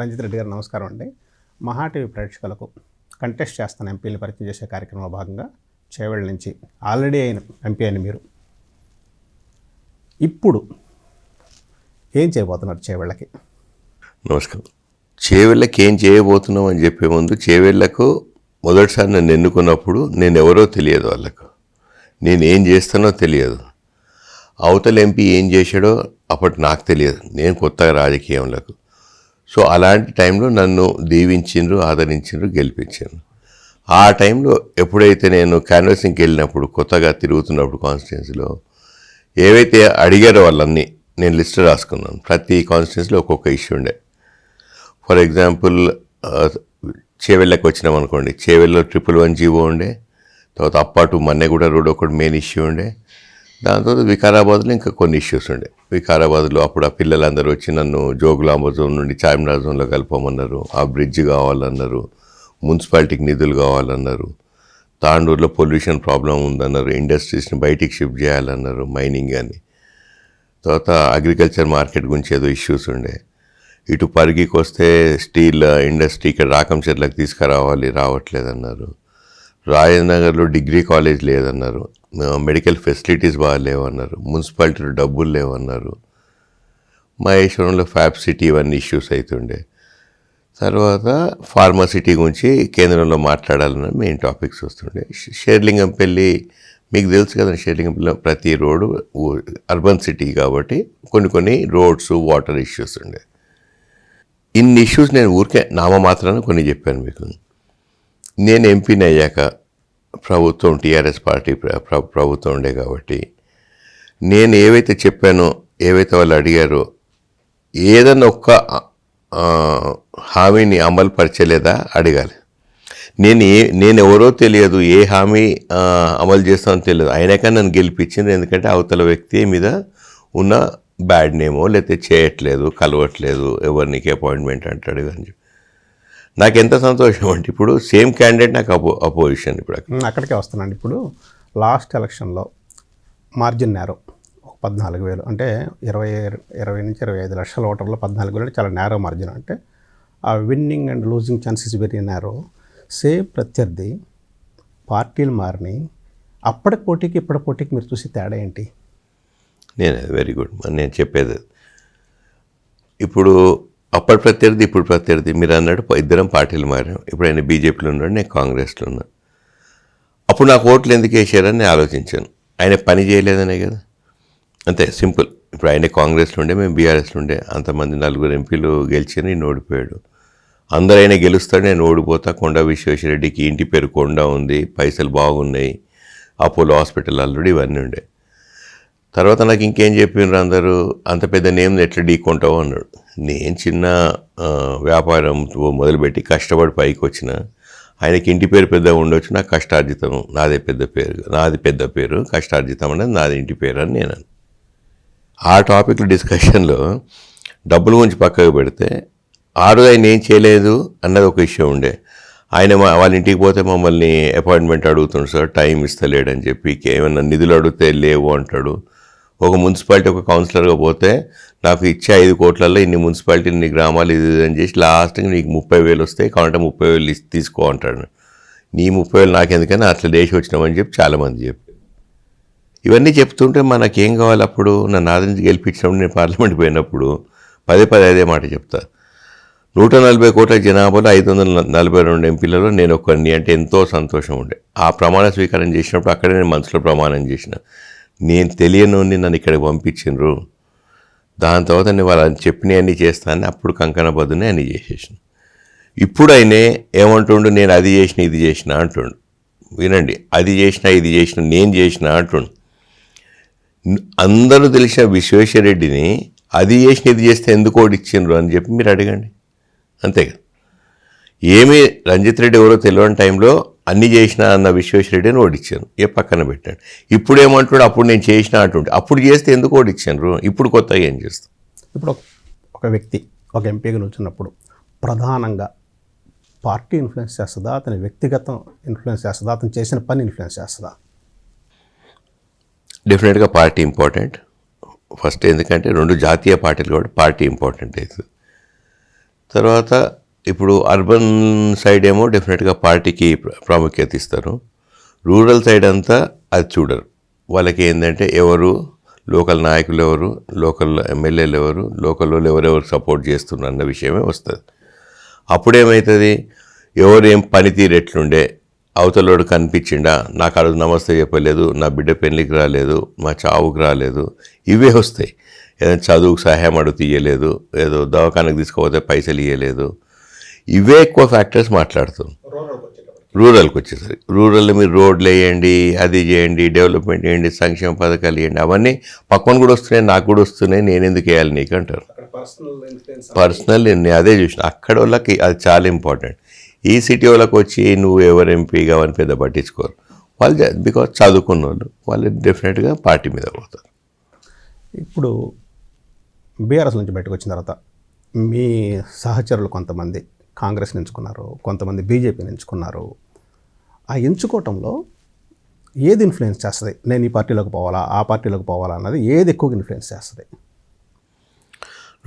రంజిత్ రెడ్డి గారు నమస్కారం అండి. మహా టీవీ ప్రేక్షకులకు కంటెస్ట్ చేస్తున్న ఎంపీని పరిచయం చేసే కార్యక్రమంలో భాగంగా చేవెళ్ళ నుంచి ఆల్రెడీ అయిన ఎంపీ అని మీరు ఇప్పుడు ఏం చేయబోతున్నారు చేవెళ్ళకి? నమస్కారం. చేవెళ్ళకి ఏం చేయబోతున్నాం అని చెప్పే ముందు, చేవెళ్ళకు మొదటిసారి నన్ను ఎన్నుకున్నప్పుడు నేను ఎవరో తెలియదు, వాళ్ళకు నేను ఏం చేస్తానో తెలియదు, అవతల ఎంపీ ఏం చేశాడో అప్పటి నాకు తెలియదు, నేను కొత్తగా రాజకీయంలోకి. సో అలాంటి టైంలో నన్ను దీవించిండ్రు, ఆదరించిండ్రు, గెలిపించిండ్రు. ఆ టైంలో ఎప్పుడైతే నేను క్యాన్వాసింగ్కి వెళ్ళినప్పుడు, కొత్తగా తిరుగుతున్నప్పుడు కాన్స్టిట్యున్సీలో ఏవైతే అడిగారో వాళ్ళన్నీ నేను లిస్ట్ రాసుకున్నాను. ప్రతి కాన్స్టిట్యున్సీలో ఒక్కొక్క ఇష్యూ ఉండే. ఫర్ ఎగ్జాంపుల్ చేవెళ్ళకి వచ్చినాం అనుకోండి, చేవెళ్ళలో 111 జీవో ఉండే, తర్వాత అప్పాటు మన్నెగూడ రోడ్ ఒకటి మెయిన్ ఇష్యూ ఉండే, దాని తర్వాత వికారాబాద్లో ఇంకా కొన్ని ఇష్యూస్ ఉండే. వికారాబాద్లో అప్పుడు ఆ పిల్లలందరూ వచ్చి నన్ను జోగులాంబ జోన్ నుండి చార్మినార్ జోన్లో కలపమన్నారు, ఆ బ్రిడ్జ్ కావాలన్నారు, మున్సిపాలిటీకి నిధులు కావాలన్నారు, తాండూరులో పొల్యూషన్ ప్రాబ్లం ఉందన్నారు, ఇండస్ట్రీస్ని బయటికి షిఫ్ట్ చేయాలన్నారు, మైనింగ్ అని. తర్వాత అగ్రికల్చర్ మార్కెట్ గురించి ఏదో ఇష్యూస్ ఉండే. ఇటు పరిగికి వస్తే స్టీల్ ఇండస్ట్రీ ఇక్కడ రాకంచెర్లకు తీసుకురావాలి, రావట్లేదన్నారు. రాజనగర్లో డిగ్రీ కాలేజ్ లేదన్నారు, మెడికల్ ఫెసిలిటీస్ బాగాలేవన్నారు, మున్సిపాలిటీలో డబ్బులు లేవన్నారు, మహేశ్వరంలో ఫ్యాబ్ సిటీ, ఇవన్నీ ఇష్యూస్ అవుతుండే. తర్వాత ఫార్మసిటీ గురించి కేంద్రంలో మాట్లాడాలన్న మెయిన్ టాపిక్స్ వస్తుండే. షేర్లింగంపల్లి మీకు తెలుసు కదా, షేర్లింగంపల్లి ప్రతి రోడ్డు అర్బన్ సిటీ కాబట్టి కొన్ని రోడ్స్, వాటర్ ఇష్యూస్ ఉండే. ఇన్ని ఇష్యూస్ నేను ఊరికే నామమాత్రాన కొన్ని చెప్పాను మీకు. నేను ఎంపీని అయ్యాక ప్రభుత్వం టీఆర్ఎస్ పార్టీ ప్రభుత్వం ఉండే కాబట్టి నేను ఏవైతే చెప్పానో, ఏవైతే వాళ్ళు అడిగారో, ఏదన్నా ఒక్క హామీని అమలు పరచలేదా అడగాలి. నేను ఎవరో తెలియదు, ఏ హామీ అమలు చేస్తానో తెలియదు, అయినాక నన్ను గెలిపించింది. ఎందుకంటే అవతల వ్యక్తి మీద ఉన్న బ్యాడ్ నేమో, లేకపోతే చేయట్లేదు, కలవట్లేదు, ఎవరికి అపాయింట్మెంట్ అంటాడు అని చెప్పి. నాకు ఎంత సంతోషం అంటే ఇప్పుడు సేమ్ క్యాండిడేట్ నాకు అపోజిషన్. ఇప్పుడు అక్కడికే వస్తున్నాను. ఇప్పుడు లాస్ట్ ఎలక్షన్లో మార్జిన్ నేరో 14,000, అంటే 20 నుంచి 25 లక్షల ఓటర్లో 14,000 చాలా నేరో మార్జిన్. అంటే ఆ winning and losing chances very narrow. Same ప్రత్యర్థి, పార్టీలు మారినాయి, అప్పటి పోటీకి ఇప్పటి పోటీకి మీరు చూసి తేడా ఏంటి? నేను వెరీ గుడ్ నేను చెప్పేది. ఇప్పుడు అప్పటి ప్రత్యర్థి, ఇప్పుడు ప్రత్యర్థి. మీరు అన్నాడు ఇద్దరం పార్టీలు మారాం. ఇప్పుడు ఆయన బీజేపీలో ఉన్నాడు, నేను కాంగ్రెస్లో ఉన్నాను. అప్పుడు నాకు ఓట్లు ఎందుకు వేసారని నేను ఆలోచించాను. ఆయన పని చేయలేదనే కదా, అంతే సింపుల్. ఇప్పుడు ఆయన కాంగ్రెస్లో ఉండే, మేము బీఆర్ఎస్లో ఉండే, అంతమంది 4 ఎంపీలు గెలిచాను, నేను ఓడిపోయాడు. అందరూ ఆయన గెలుస్తాడు, నేను ఓడిపోతా. కొండా విశ్వేశ్వరరెడ్డికి ఇంటి పేరు కొండ ఉంది, పైసలు బాగున్నాయి, అపోలో హాస్పిటల్ ఆల్రెడీ, ఇవన్నీ ఉండే. తర్వాత నాకు ఇంకేం చెప్పినారు అందరూ, అంత పెద్ద నేమ్ ఎట్లా ఢీకొంటావు అన్నాడు. నేను చిన్న వ్యాపారం మొదలుపెట్టి కష్టపడి పైకి వచ్చిన, ఆయనకి ఇంటి పేరు పెద్దగా ఉండొచ్చు, నాకు కష్టార్జితం నాది పెద్ద పేరు, కష్టార్జితం అనేది నాది ఇంటి పేరు అని నేను. ఆ టాపిక్లో డిస్కషన్లో డబ్బుల గురించి పక్కకు పెడితే, ఆ రోజు ఆయన ఏం చేయలేదు అన్నది ఒక విషయం ఉండే. ఆయన వాళ్ళ ఇంటికి పోతే మమ్మల్ని అపాయింట్మెంట్ అడుగుతుండు, సార్ టైం ఇస్తలేడని చెప్పి, ఏమైనా నిధులు అడిగితే లేవు అంటాడు. ఒక మున్సిపాలిటీ ఒక కౌన్సిలర్గా పోతే నాకు ఇచ్చే 5 కోట్లలో ఇన్ని మున్సిపాలిటీ, ఇన్ని గ్రామాలు, ఇది అని చేసి లాస్ట్కి నీకు 30,000 వస్తాయి, కావాలంటే 30,000 తీసుకో అంటాడు. నీ 30,000 నాకెందుకని అట్లా దేశం వచ్చినామని చెప్పి చాలామంది చెప్పి, ఇవన్నీ చెప్తుంటే మనకేం కావాలి? అప్పుడు నన్ను ఆదరించి గెలిపించినప్పుడు, నేను పార్లమెంట్కి పోయినప్పుడు పదే అదే మాట చెప్తా. 140 కోట్ల జనాభాలో 542 ఎంపీలలో నేను ఒకరిని అంటే ఎంతో సంతోషం ఉండే. ఆ ప్రమాణ స్వీకారం చేసినప్పుడు అక్కడే నేను మనసులో ప్రమాణం చేసిన, నేను తెలియని నన్ను ఇక్కడికి పంపించిండ్రు, దాని తర్వాత నేను వాళ్ళని చెప్పినవి అన్నీ చేస్తానని అప్పుడు కంకణ బద్దునే అన్నీ చేసేసిన. ఇప్పుడు ఆయనే ఏమంటుండు, నేను అది చేసిన ఇది చేసిన అంటుండు. వినండి, అది చేసిన ఇది చేసిన నేను చేసిన అంటుండు. అందరూ తెలిసిన విశ్వేశ్వరరెడ్డిని అది చేసిన ఇది చేస్తే ఎందుకు ఓడిచ్చిండ్రు అని చెప్పి మీరు అడగండి, అంతేగా. ఏమీ రంజిత్ రెడ్డి ఎవరో తెలియని టైంలో అన్నీ చేసిన అన్న విశ్వేశ్వరరెడ్డిని ఓడిచ్చాను, పక్కన పెట్టాను. ఇప్పుడు ఏమంటున్నాడు, అప్పుడు నేను చేసిన అంటుండే. అప్పుడు చేస్తే ఎందుకు ఓడిచ్చాను, ఇప్పుడు కొత్తగా ఏం చేస్తాను? ఇప్పుడు ఒక వ్యక్తి ఒక ఎంపీగా నిల్చున్నప్పుడు ప్రధానంగా పార్టీ ఇన్ఫ్లుయెన్స్ చేస్తుందా, అతని వ్యక్తిగతం ఇన్ఫ్లుయెన్స్ చేస్తుందా, అతను చేసిన పని ఇన్ఫ్లుయెన్స్ చేస్తుందా? డెఫినెట్గా పార్టీ ఇంపార్టెంట్ ఫస్ట్. ఎందుకంటే 2 జాతీయ పార్టీలు కూడా పార్టీ ఇంపార్టెంట్ అవుతుంది. తర్వాత ఇప్పుడు అర్బన్ సైడ్ ఏమో డెఫినెట్గా పార్టీకి ప్రాముఖ్యత ఇస్తారు. రూరల్ సైడ్ అంతా అది చూడరు. వాళ్ళకి ఏంటంటే ఎవరు లోకల్ నాయకులు ఎవరు, లోకల్ ఎమ్మెల్యేలు ఎవరు, లోకల్ వాళ్ళు ఎవరెవరు సపోర్ట్ చేస్తున్నారు అన్న విషయమే వస్తుంది. అప్పుడేమవుతుంది, ఎవరేం పనితీరు ఎట్లుండే, అవతలోడు కనిపించిండా, నాకు ఆ రోజు నమస్తే చెప్పలేదు, నా బిడ్డ పెళ్ళికి రాలేదు, మా చావుకు రాలేదు, ఇవే వస్తాయి. ఏదైనా చదువుకు సహాయం అడుగు తీయలేదు, ఏదో దవాఖానకు తీసుకోపోతే పైసలు ఇవ్వలేదు, ఇవే ఎక్కువ ఫ్యాక్టర్స్ మాట్లాడుతాం. రూరల్కి వచ్చేసరికి రూరల్లో మీరు రోడ్లు వేయండి, అది చేయండి, డెవలప్మెంట్ చేయండి, సంక్షేమ పథకాలు ఇవ్వండి, అవన్నీ పక్కన కూడా వస్తున్నాయి, నాకు కూడా వస్తున్నాయి, నేను ఎందుకు వేయాలి నీకు అంటారు. పర్సనల్ నేను అదే చూసిన. అక్కడ వాళ్ళకి అది చాలా ఇంపార్టెంట్. ఈ సిటీ వాళ్ళకి వచ్చి నువ్వు ఎవరు ఎంపీగా అని పెద్ద పట్టించుకోరు వాళ్ళు, బికాజ్ చదువుకున్న వాళ్ళు డెఫినెట్గా పార్టీ మీద పోతారు. ఇప్పుడు బీఆర్ఎస్ నుంచి బయటకు వచ్చిన తర్వాత మీ సహచరులు కొంతమంది కాంగ్రెస్ని ఎంచుకున్నారు, కొంతమంది బీజేపీని ఎంచుకున్నారు. ఆ ఎంచుకోవటంలో ఏది ఇన్ఫ్లుయెన్స్ చేస్తుంది, నేను ఈ పార్టీలోకి పోవాలా ఆ పార్టీలోకి పోవాలా అన్నది ఏది ఎక్కువగా ఇన్ఫ్లుయెన్స్ చేస్తుంది?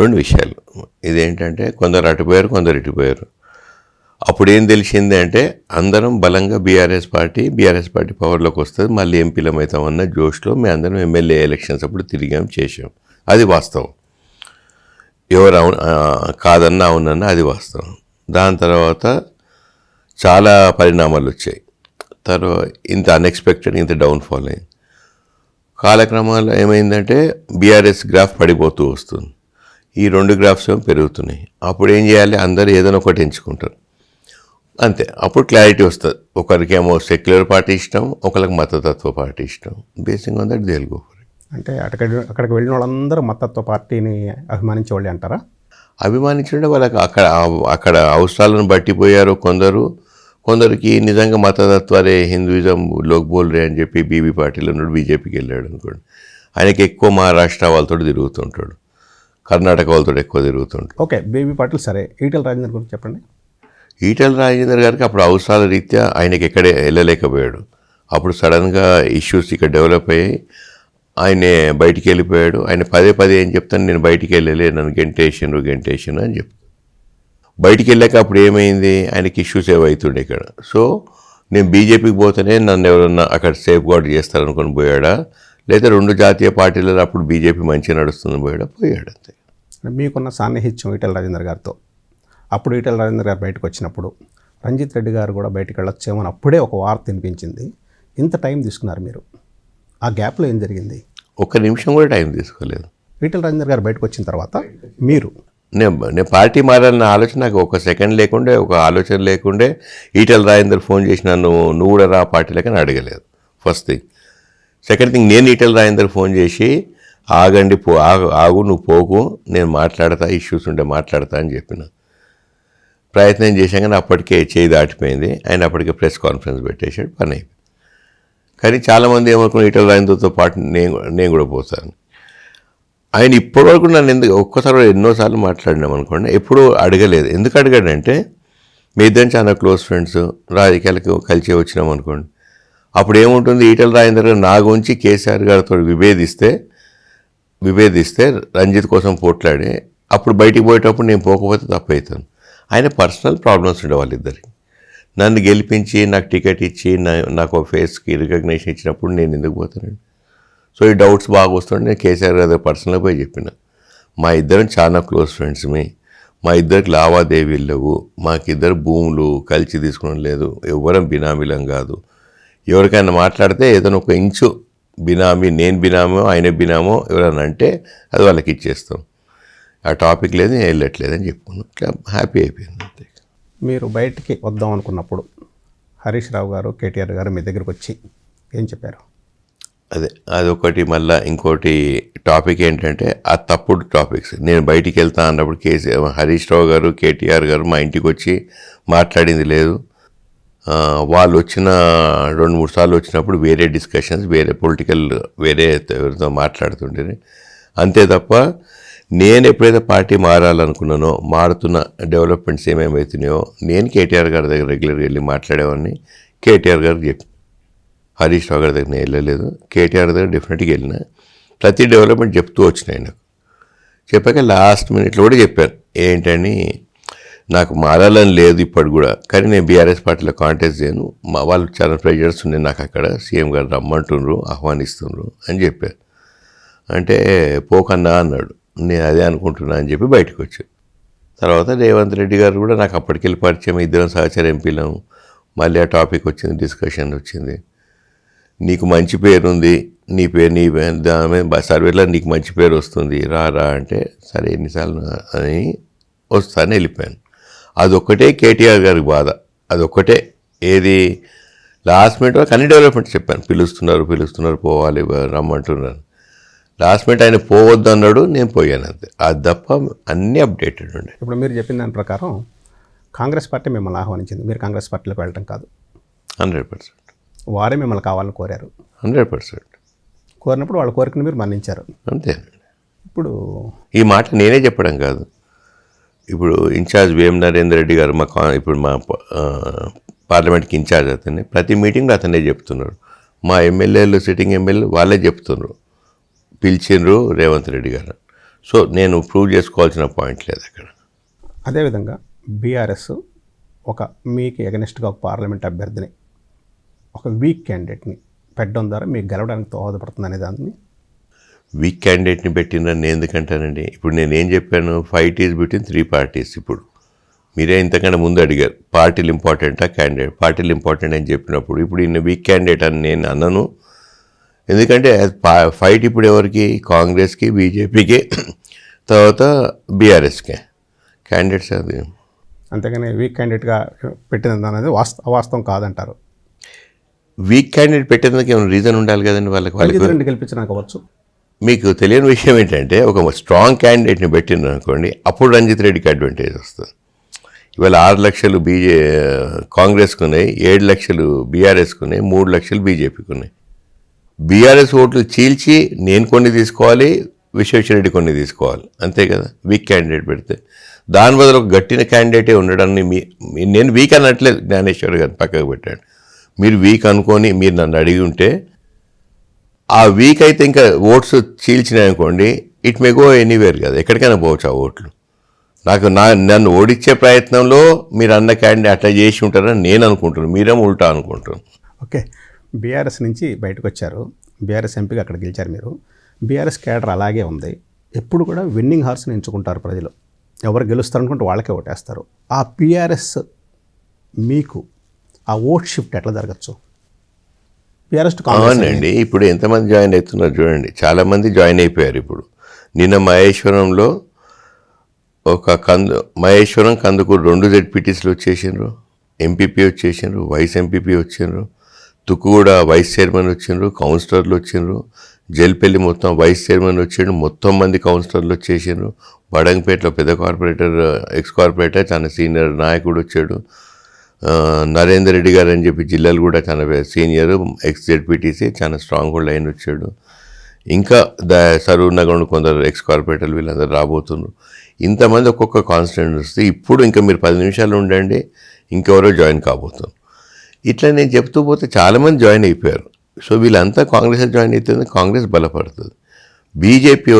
రెండు విషయాలు. ఇదేంటంటే కొందరు అటుపోయారు, కొందరు ఇటుపోయారు. అప్పుడు ఏం తెలిసింది అంటే అందరం బలంగా బీఆర్ఎస్ పార్టీ పవర్లోకి వస్తుంది, మళ్ళీ ఎంపీలం అవుతామన్న జోష్లో మేము అందరం ఎమ్మెల్యే ఎలక్షన్స్ అప్పుడు తిరిగాం, చేసాం. అది వాస్తవం. ఎవరు కాదన్నా అవునన్నా అది వాస్తవం. దాని తర్వాత చాలా పరిణామాలు వచ్చాయి. తర్వాత ఇంత అన్ఎక్స్పెక్టెడ్, ఇంత డౌన్ఫాల్ అయింది. కాలక్రమాల్లో ఏమైందంటే బీఆర్ఎస్ గ్రాఫ్ పడిపోతూ వస్తుంది, ఈ రెండు గ్రాఫ్స్ ఏమో పెరుగుతున్నాయి. అప్పుడు ఏం చేయాలి, అందరూ ఏదైనా ఒకటి ఎంచుకుంటారు అంతే. అప్పుడు క్లారిటీ వస్తుంది. ఒకరికేమో సెక్యులర్ పార్టీ ఇష్టం, ఒకరికి మతతత్వ పార్టీ ఇష్టం. Basic on that they will go for it. అంటే అక్కడికి వెళ్ళిన వాళ్ళందరూ మతతత్వ పార్టీని అభిమానించే వాళ్ళే అంటారా? అభిమానించే వాళ్ళకి అక్కడ అవసరాలను బట్టిపోయారు కొందరికి నిజంగా మతతత్వాలే హిందూయిజం లోక్ బోల్ రే అని చెప్పి బీబీ పార్టీలో ఉన్నాడు, బీజేపీకి వెళ్ళాడు అనుకోండి. ఆయనకి ఎక్కువ మహారాష్ట్ర వాళ్ళతో తిరుగుతుంటాడు, కర్ణాటక వాళ్ళతో ఎక్కువ తిరుగుతుంటాడు. ఓకే, బీబీ పార్టీలు సరే. ఈటెల రాజేందర్ గురించి చెప్పండి. ఈటెల రాజేందర్ గారికి అప్పుడు అవసరాల రీత్యా ఆయనకి ఎక్కడే వెళ్ళలేకపోయాడు. అప్పుడు సడన్గా ఇష్యూస్ ఇక్కడ డెవలప్ అయ్యాయి, ఆయనే బయటికి వెళ్ళిపోయాడు. ఆయన పదే ఏం చెప్తాను, నేను బయటికి వెళ్ళలే, నన్ను గెంటేషన్ అని చెప్తాను. బయటికి వెళ్ళాక అప్పుడు ఏమైంది, ఆయనకి ఇష్యూస్ ఏవైతుండే ఇక్కడ. సో నేను బీజేపీకి పోతేనే నన్ను ఎవరన్నా అక్కడ సేఫ్ గార్డ్ చేస్తారనుకొని పోయాడా, లేదా రెండు జాతీయ పార్టీలలో అప్పుడు బీజేపీ మంచిగా నడుస్తుందని పోయాడు అంతే. మీకున్న సాన్నిహిత్యం ఈటెల రాజేందర్ గారితో, అప్పుడు ఈటెల రాజేందర్ గారు బయటకు వచ్చినప్పుడు రంజిత్ రెడ్డి గారు కూడా బయటకు వెళ్ళొచ్చేమో అని అప్పుడే ఒక వార్త వినిపించింది. ఇంత టైం తీసుకున్నారు మీరు, ఆ గ్యాప్లో ఏం జరిగింది? ఒక్క నిమిషం కూడా టైం తీసుకోలేదు. ఈటెల రాజేందర్ గారు బయటకు వచ్చిన తర్వాత మీరు నేను పార్టీ మారాలన్న ఆలోచన నాకు ఒక సెకండ్ లేకుండే, ఒక ఆలోచన లేకుండే. ఈటెల రాజేందర్ ఫోన్ చేసిన నువ్వు కూడా రా పార్టీలోకి అని అడగలేదు, ఫస్ట్ థింగ్. సెకండ్ థింగ్, నేను ఈటెల రాజేందర్ ఫోన్ చేసి ఆగండి, ఆగు నువ్వు పోకు, నేను మాట్లాడతా, ఇష్యూస్ ఉంటే మాట్లాడతా అని చెప్పిన. ప్రయత్నం చేశాం కానీ అప్పటికే చేయి దాటిపోయింది. ఆయన అప్పటికే ప్రెస్ కాన్ఫరెన్స్ పెట్టేసాడు, పని అయిపోయింది. కానీ చాలామంది ఏమనుకున్న ఈటెల రాజేందర్తో పాటు నేను కూడా పోతాను. ఆయన ఇప్పటివరకు నన్ను ఒక్కసారి ఎన్నోసార్లు మాట్లాడినాం అనుకోండి, ఎప్పుడూ అడగలేదు. ఎందుకు అడిగాడంటే మీ ఇద్దరు చాలా క్లోజ్ ఫ్రెండ్స్, రాజకీయాలకు కలిసి వచ్చినాం అనుకోండి. అప్పుడు ఏముంటుంది, ఈటెల రాజేందర్ గారు నా గురించి కేసీఆర్ గారితో విభేదిస్తే రంజిత్ కోసం పోట్లాడి అప్పుడు బయటికి పోయేటప్పుడు నేను పోకపోతే తప్పవుతాను. ఆయన పర్సనల్ ప్రాబ్లమ్స్ ఉండే వాళ్ళిద్దరికి. నన్ను గెలిపించి నాకు టికెట్ ఇచ్చి నాకు ఫేస్కి రికగ్నేషన్ ఇచ్చినప్పుడు నేను ఎందుకు పోతానండి? సో ఈ డౌట్స్ బాగా వస్తుంటే నేను కేసీఆర్ గారి పర్సనల్గా పోయి చెప్పిన, మా ఇద్దరం చాలా క్లోజ్ ఫ్రెండ్స్మి, మా ఇద్దరికి లావాదేవీలు లేవు, మాకిద్దరు భూములు కలిసి తీసుకోవడం లేదు, ఎవరం బినామీలం కాదు. ఎవరికైనా మాట్లాడితే ఏదైనా ఒక ఇంచు బినామీ, నేను బినామో ఆయన బినామో ఎవరైనా అంటే అది వాళ్ళకి ఇచ్చేస్తాం. ఆ టాపిక్ లేదు, నేను వెళ్ళట్లేదని చెప్పుకున్నాం. ఇట్లా హ్యాపీ అయిపోయింది అంతే. మీరు బయటికి వద్దాం అనుకున్నప్పుడు హరీష్ రావు గారు, కేటీఆర్ గారు మీ దగ్గరికి వచ్చి ఏం చెప్పారు? అదొకటి. మళ్ళీ ఇంకోటి టాపిక్ ఏంటంటే ఆ తప్పుడు టాపిక్స్. నేను బయటికి వెళ్తా అన్నప్పుడు హరీష్ రావు గారు, కేటీఆర్ గారు మా ఇంటికి వచ్చి మాట్లాడింది లేదు. వాళ్ళు వచ్చిన 2-3 సార్లు వచ్చినప్పుడు వేరే డిస్కషన్స్, వేరే పొలిటికల్ ఎవరితో మాట్లాడుతుండే అంతే తప్ప నేను ఎప్పుడైతే పార్టీ మారాలనుకున్నానో, మారుతున్న డెవలప్మెంట్స్ ఏమేమవుతున్నాయో నేను కేటీఆర్ గారి దగ్గర రెగ్యులర్గా వెళ్ళి మాట్లాడేవాడిని. కేటీఆర్ గారికి చెప్పి, హరీష్ రావు గారి దగ్గర నేను వెళ్ళలేదు, కేటీఆర్ దగ్గర డెఫినెట్గా వెళ్ళిన. ప్రతి డెవలప్మెంట్ చెప్తూ వచ్చినాయి నాకు. చెప్పాక లాస్ట్ మినిట్లో కూడా చెప్పాను ఏంటని, నాకు మారాలని లేదు ఇప్పుడు కూడా, కానీ నేను బీఆర్ఎస్ పార్టీలో కాంటెస్ట్ చేయను, మా వాళ్ళు చాలా ప్రెజర్స్ ఉన్నాయి నాకు అక్కడ, సీఎం గారు రమ్మంటుండ్రు ఆహ్వానిస్తుండ్రు అని చెప్పారు. అంటే పోకన్నా అన్నాడు. నేను అదే అనుకుంటున్నా అని చెప్పి బయటకు వచ్చాను. తర్వాత రేవంత్ రెడ్డి గారు కూడా నాకు అప్పటికెళ్ళి పరిచయం, ఇద్దరం సహచర ఎంపీలం. మళ్ళీ ఆ టాపిక్ వచ్చింది, డిస్కషన్ వచ్చింది. నీకు మంచి పేరు ఉంది, నీ దాని మీద సర్వేలో నీకు మంచి పేరు వస్తుంది, రా అంటే సరే ఎన్నిసార్లు అని వస్తాను వెళ్ళిపోయాను. అదొక్కటే కేటీఆర్ గారికి బాధ, అదొక్కటే. ఏది లాస్ట్ మినిట్ వరకు అన్ని డెవలప్మెంట్ చెప్పాను, పిలుస్తున్నారు పోవాలి రమ్మంటున్నారు. లాస్ట్ మినిట్ ఆయన పోవద్దు అన్నాడు, నేను పోయాను అంతే. అది తప్ప అన్నీ అప్డేటెడ్ ఉండే. ఇప్పుడు మీరు చెప్పిన దాని ప్రకారం కాంగ్రెస్ పార్టీ మిమ్మల్ని ఆహ్వానించింది, మీరు కాంగ్రెస్ పార్టీలోకి వెళ్ళటం కాదు. 100%. వారే మిమ్మల్ని కావాలని కోరారు. 100%. కోరినప్పుడు వాళ్ళ కోరికను మీరు మన్నించారు. అంతేనండి. ఇప్పుడు ఈ మాట నేనే చెప్పడం కాదు, ఇప్పుడు ఇన్ఛార్జ్ వేం నరేందర్ రెడ్డి గారు ఇప్పుడు మా పార్లమెంట్కి ఇన్ఛార్జ్ అతన్ని, ప్రతి మీటింగ్లో అతనే చెప్తున్నారు. మా ఎమ్మెల్యేలు, సిట్టింగ్ ఎమ్మెల్యేలు వాళ్ళే చెప్తున్నారు, పిలిచిండ్రు రేవంత్ రెడ్డి గారు. సో నేను ప్రూవ్ చేసుకోవాల్సిన పాయింట్ లేదు అక్కడ. అదేవిధంగా బీఆర్ఎస్ మీకు ఎగనెస్ట్గా ఒక పార్లమెంట్ అభ్యర్థిని, ఒక వీక్ క్యాండిడేట్ని పెట్టడం ద్వారా మీకు గెలవడానికి దోహదపడుతుంది అనే దాన్ని. వీక్ క్యాండిడేట్ని పెట్టినని నేను ఎందుకంటానండి? ఇప్పుడు నేనేం చెప్పాను, ఫైట్ ఈజ్ బిట్వీన్ 3 parties. ఇప్పుడు మీరే ఇంతకంటే ముందు అడిగారు పార్టీలు ఇంపార్టెంటా క్యాండిడేట్, పార్టీలు ఇంపార్టెంట్ అని చెప్పినప్పుడు ఇప్పుడు ఈయన వీక్ క్యాండిడేట్ అని నేను అన్నాను. ఎందుకంటే ఫైట్ ఇప్పుడు ఎవరికి, కాంగ్రెస్కి, బీజేపీకి, తర్వాత బీఆర్ఎస్కే క్యాండిడేట్స్. అది అంతేగాని వీక్ క్యాండిడేట్గా పెట్టినది అనేది అవాస్తవం కాదంటారు. వీక్ క్యాండిడేట్ పెట్టేందుకు ఏమైనా రీజన్ ఉండాలి కదండి వాళ్ళకి గెలిపించడానికి అవ్వచ్చు. మీకు తెలియని విషయం ఏంటంటే, ఒక స్ట్రాంగ్ క్యాండిడేట్ని పెట్టినారు అనుకోండి, అప్పుడు రంజిత్ రెడ్డికి అడ్వాంటేజ్ వస్తుంది. ఇవాళ 6 లక్షలు కాంగ్రెస్కు ఉన్నాయి, 7 లక్షలు బీఆర్ఎస్కు ఉన్నాయి, 3 లక్షలు బీజేపీకి ఉన్నాయి. బీఆర్ఎస్ ఓట్లు చీల్చి నేను కొన్ని తీసుకోవాలి, విశ్వేశ్వరరెడ్డి కొన్ని తీసుకోవాలి, అంతే కదా వీక్ క్యాండిడేట్ పెడితే. దాని బదులు ఒక గట్టిన క్యాండిడేటే ఉండడాన్ని నేను వీక్ అనట్లేదు, జ్ఞానేశ్వర్ గారిని పక్కకు పెట్టాడు. మీరు వీక్ అనుకొని మీరు నన్ను అడిగి ఉంటే, ఆ వీక్ అయితే ఇంకా ఓట్స్ చీల్చినాయనుకోండి, ఇట్ మే గో ఎనీవేర్ కదా, ఎక్కడికైనా పోవచ్చు ఆ ఓట్లు. నన్ను ఓడించే ప్రయత్నంలో మీరు అన్న క్యాండిడేట్ అట్లా చేసి ఉంటారని నేను అనుకుంటున్నాను, మీరేమో ఉల్టా అనుకుంటున్నాను. ఓకే, బీఆర్ఎస్ నుంచి బయటకు వచ్చారు, బీఆర్ఎస్ ఎంపీగా అక్కడ గెలిచారు మీరు. బీఆర్ఎస్ క్యాడర్ అలాగే ఉంది, ఎప్పుడు కూడా విన్నింగ్ హార్స్ని ఎంచుకుంటారు ప్రజలు, ఎవరు గెలుస్తారనుకుంటే వాళ్ళకే ఓటేస్తారు. ఆ బీఆర్ఎస్ మీకు ఆ ఓట్ షిఫ్ట్ ఎట్లా జరగచ్చు? అవునండి, ఇప్పుడు ఎంతమంది జాయిన్ అవుతున్నారు చూడండి, చాలామంది జాయిన్ అయిపోయారు. ఇప్పుడు నిన్న మహేశ్వరంలో మహేశ్వరం కందుకూరు 2 ZPTSలు వచ్చేసిండ్రు, ఎంపీపీ వచ్చేసిండ్రు, వైస్ ఎంపీపీ వచ్చిండ్రు, తుక్కుగూడ వైస్ చైర్మన్ వచ్చిండ్రు, కౌన్సిలర్లు వచ్చిండ్రు, జల్పల్లి మొత్తం వైస్ చైర్మన్ వచ్చిండ్రు, మొత్తం మంది కౌన్సిలర్లు వచ్చేసిండ్రు. బడంగపేటలో పెద్ద కార్పొరేటర్, ఎక్స్ కార్పొరేటర్, చాలా సీనియర్ నాయకుడు వచ్చాడు. నరేందర్ రెడ్డి గారు అని చెప్పి జిల్లాలు కూడా చాలా సీనియర్, ఎక్స్ ZPTC, చాలా స్ట్రాంగ్ హోల్డ్ అయిన వచ్చాడు. ఇంకా సరూర్ నగర్ కొందరు ఎక్స్ కార్పొరేటర్లు వీళ్ళందరూ రాబోతున్నారు. ఇంతమంది ఒక్కొక్క కాన్స్టిట్యూయెంట్ వస్తే ఇప్పుడు ఇంకా మీరు 10 నిమిషాలు ఉండండి, ఇంకెవరో జాయిన్ కాబోతున్నారు. ఇట్లా నేను చెప్తూ పోతే చాలామంది జాయిన్ అయిపోయారు. సో వీళ్ళంతా కాంగ్రెస్ జాయిన్ అయితే కాంగ్రెస్ బలపడుతుంది. బీజేపీ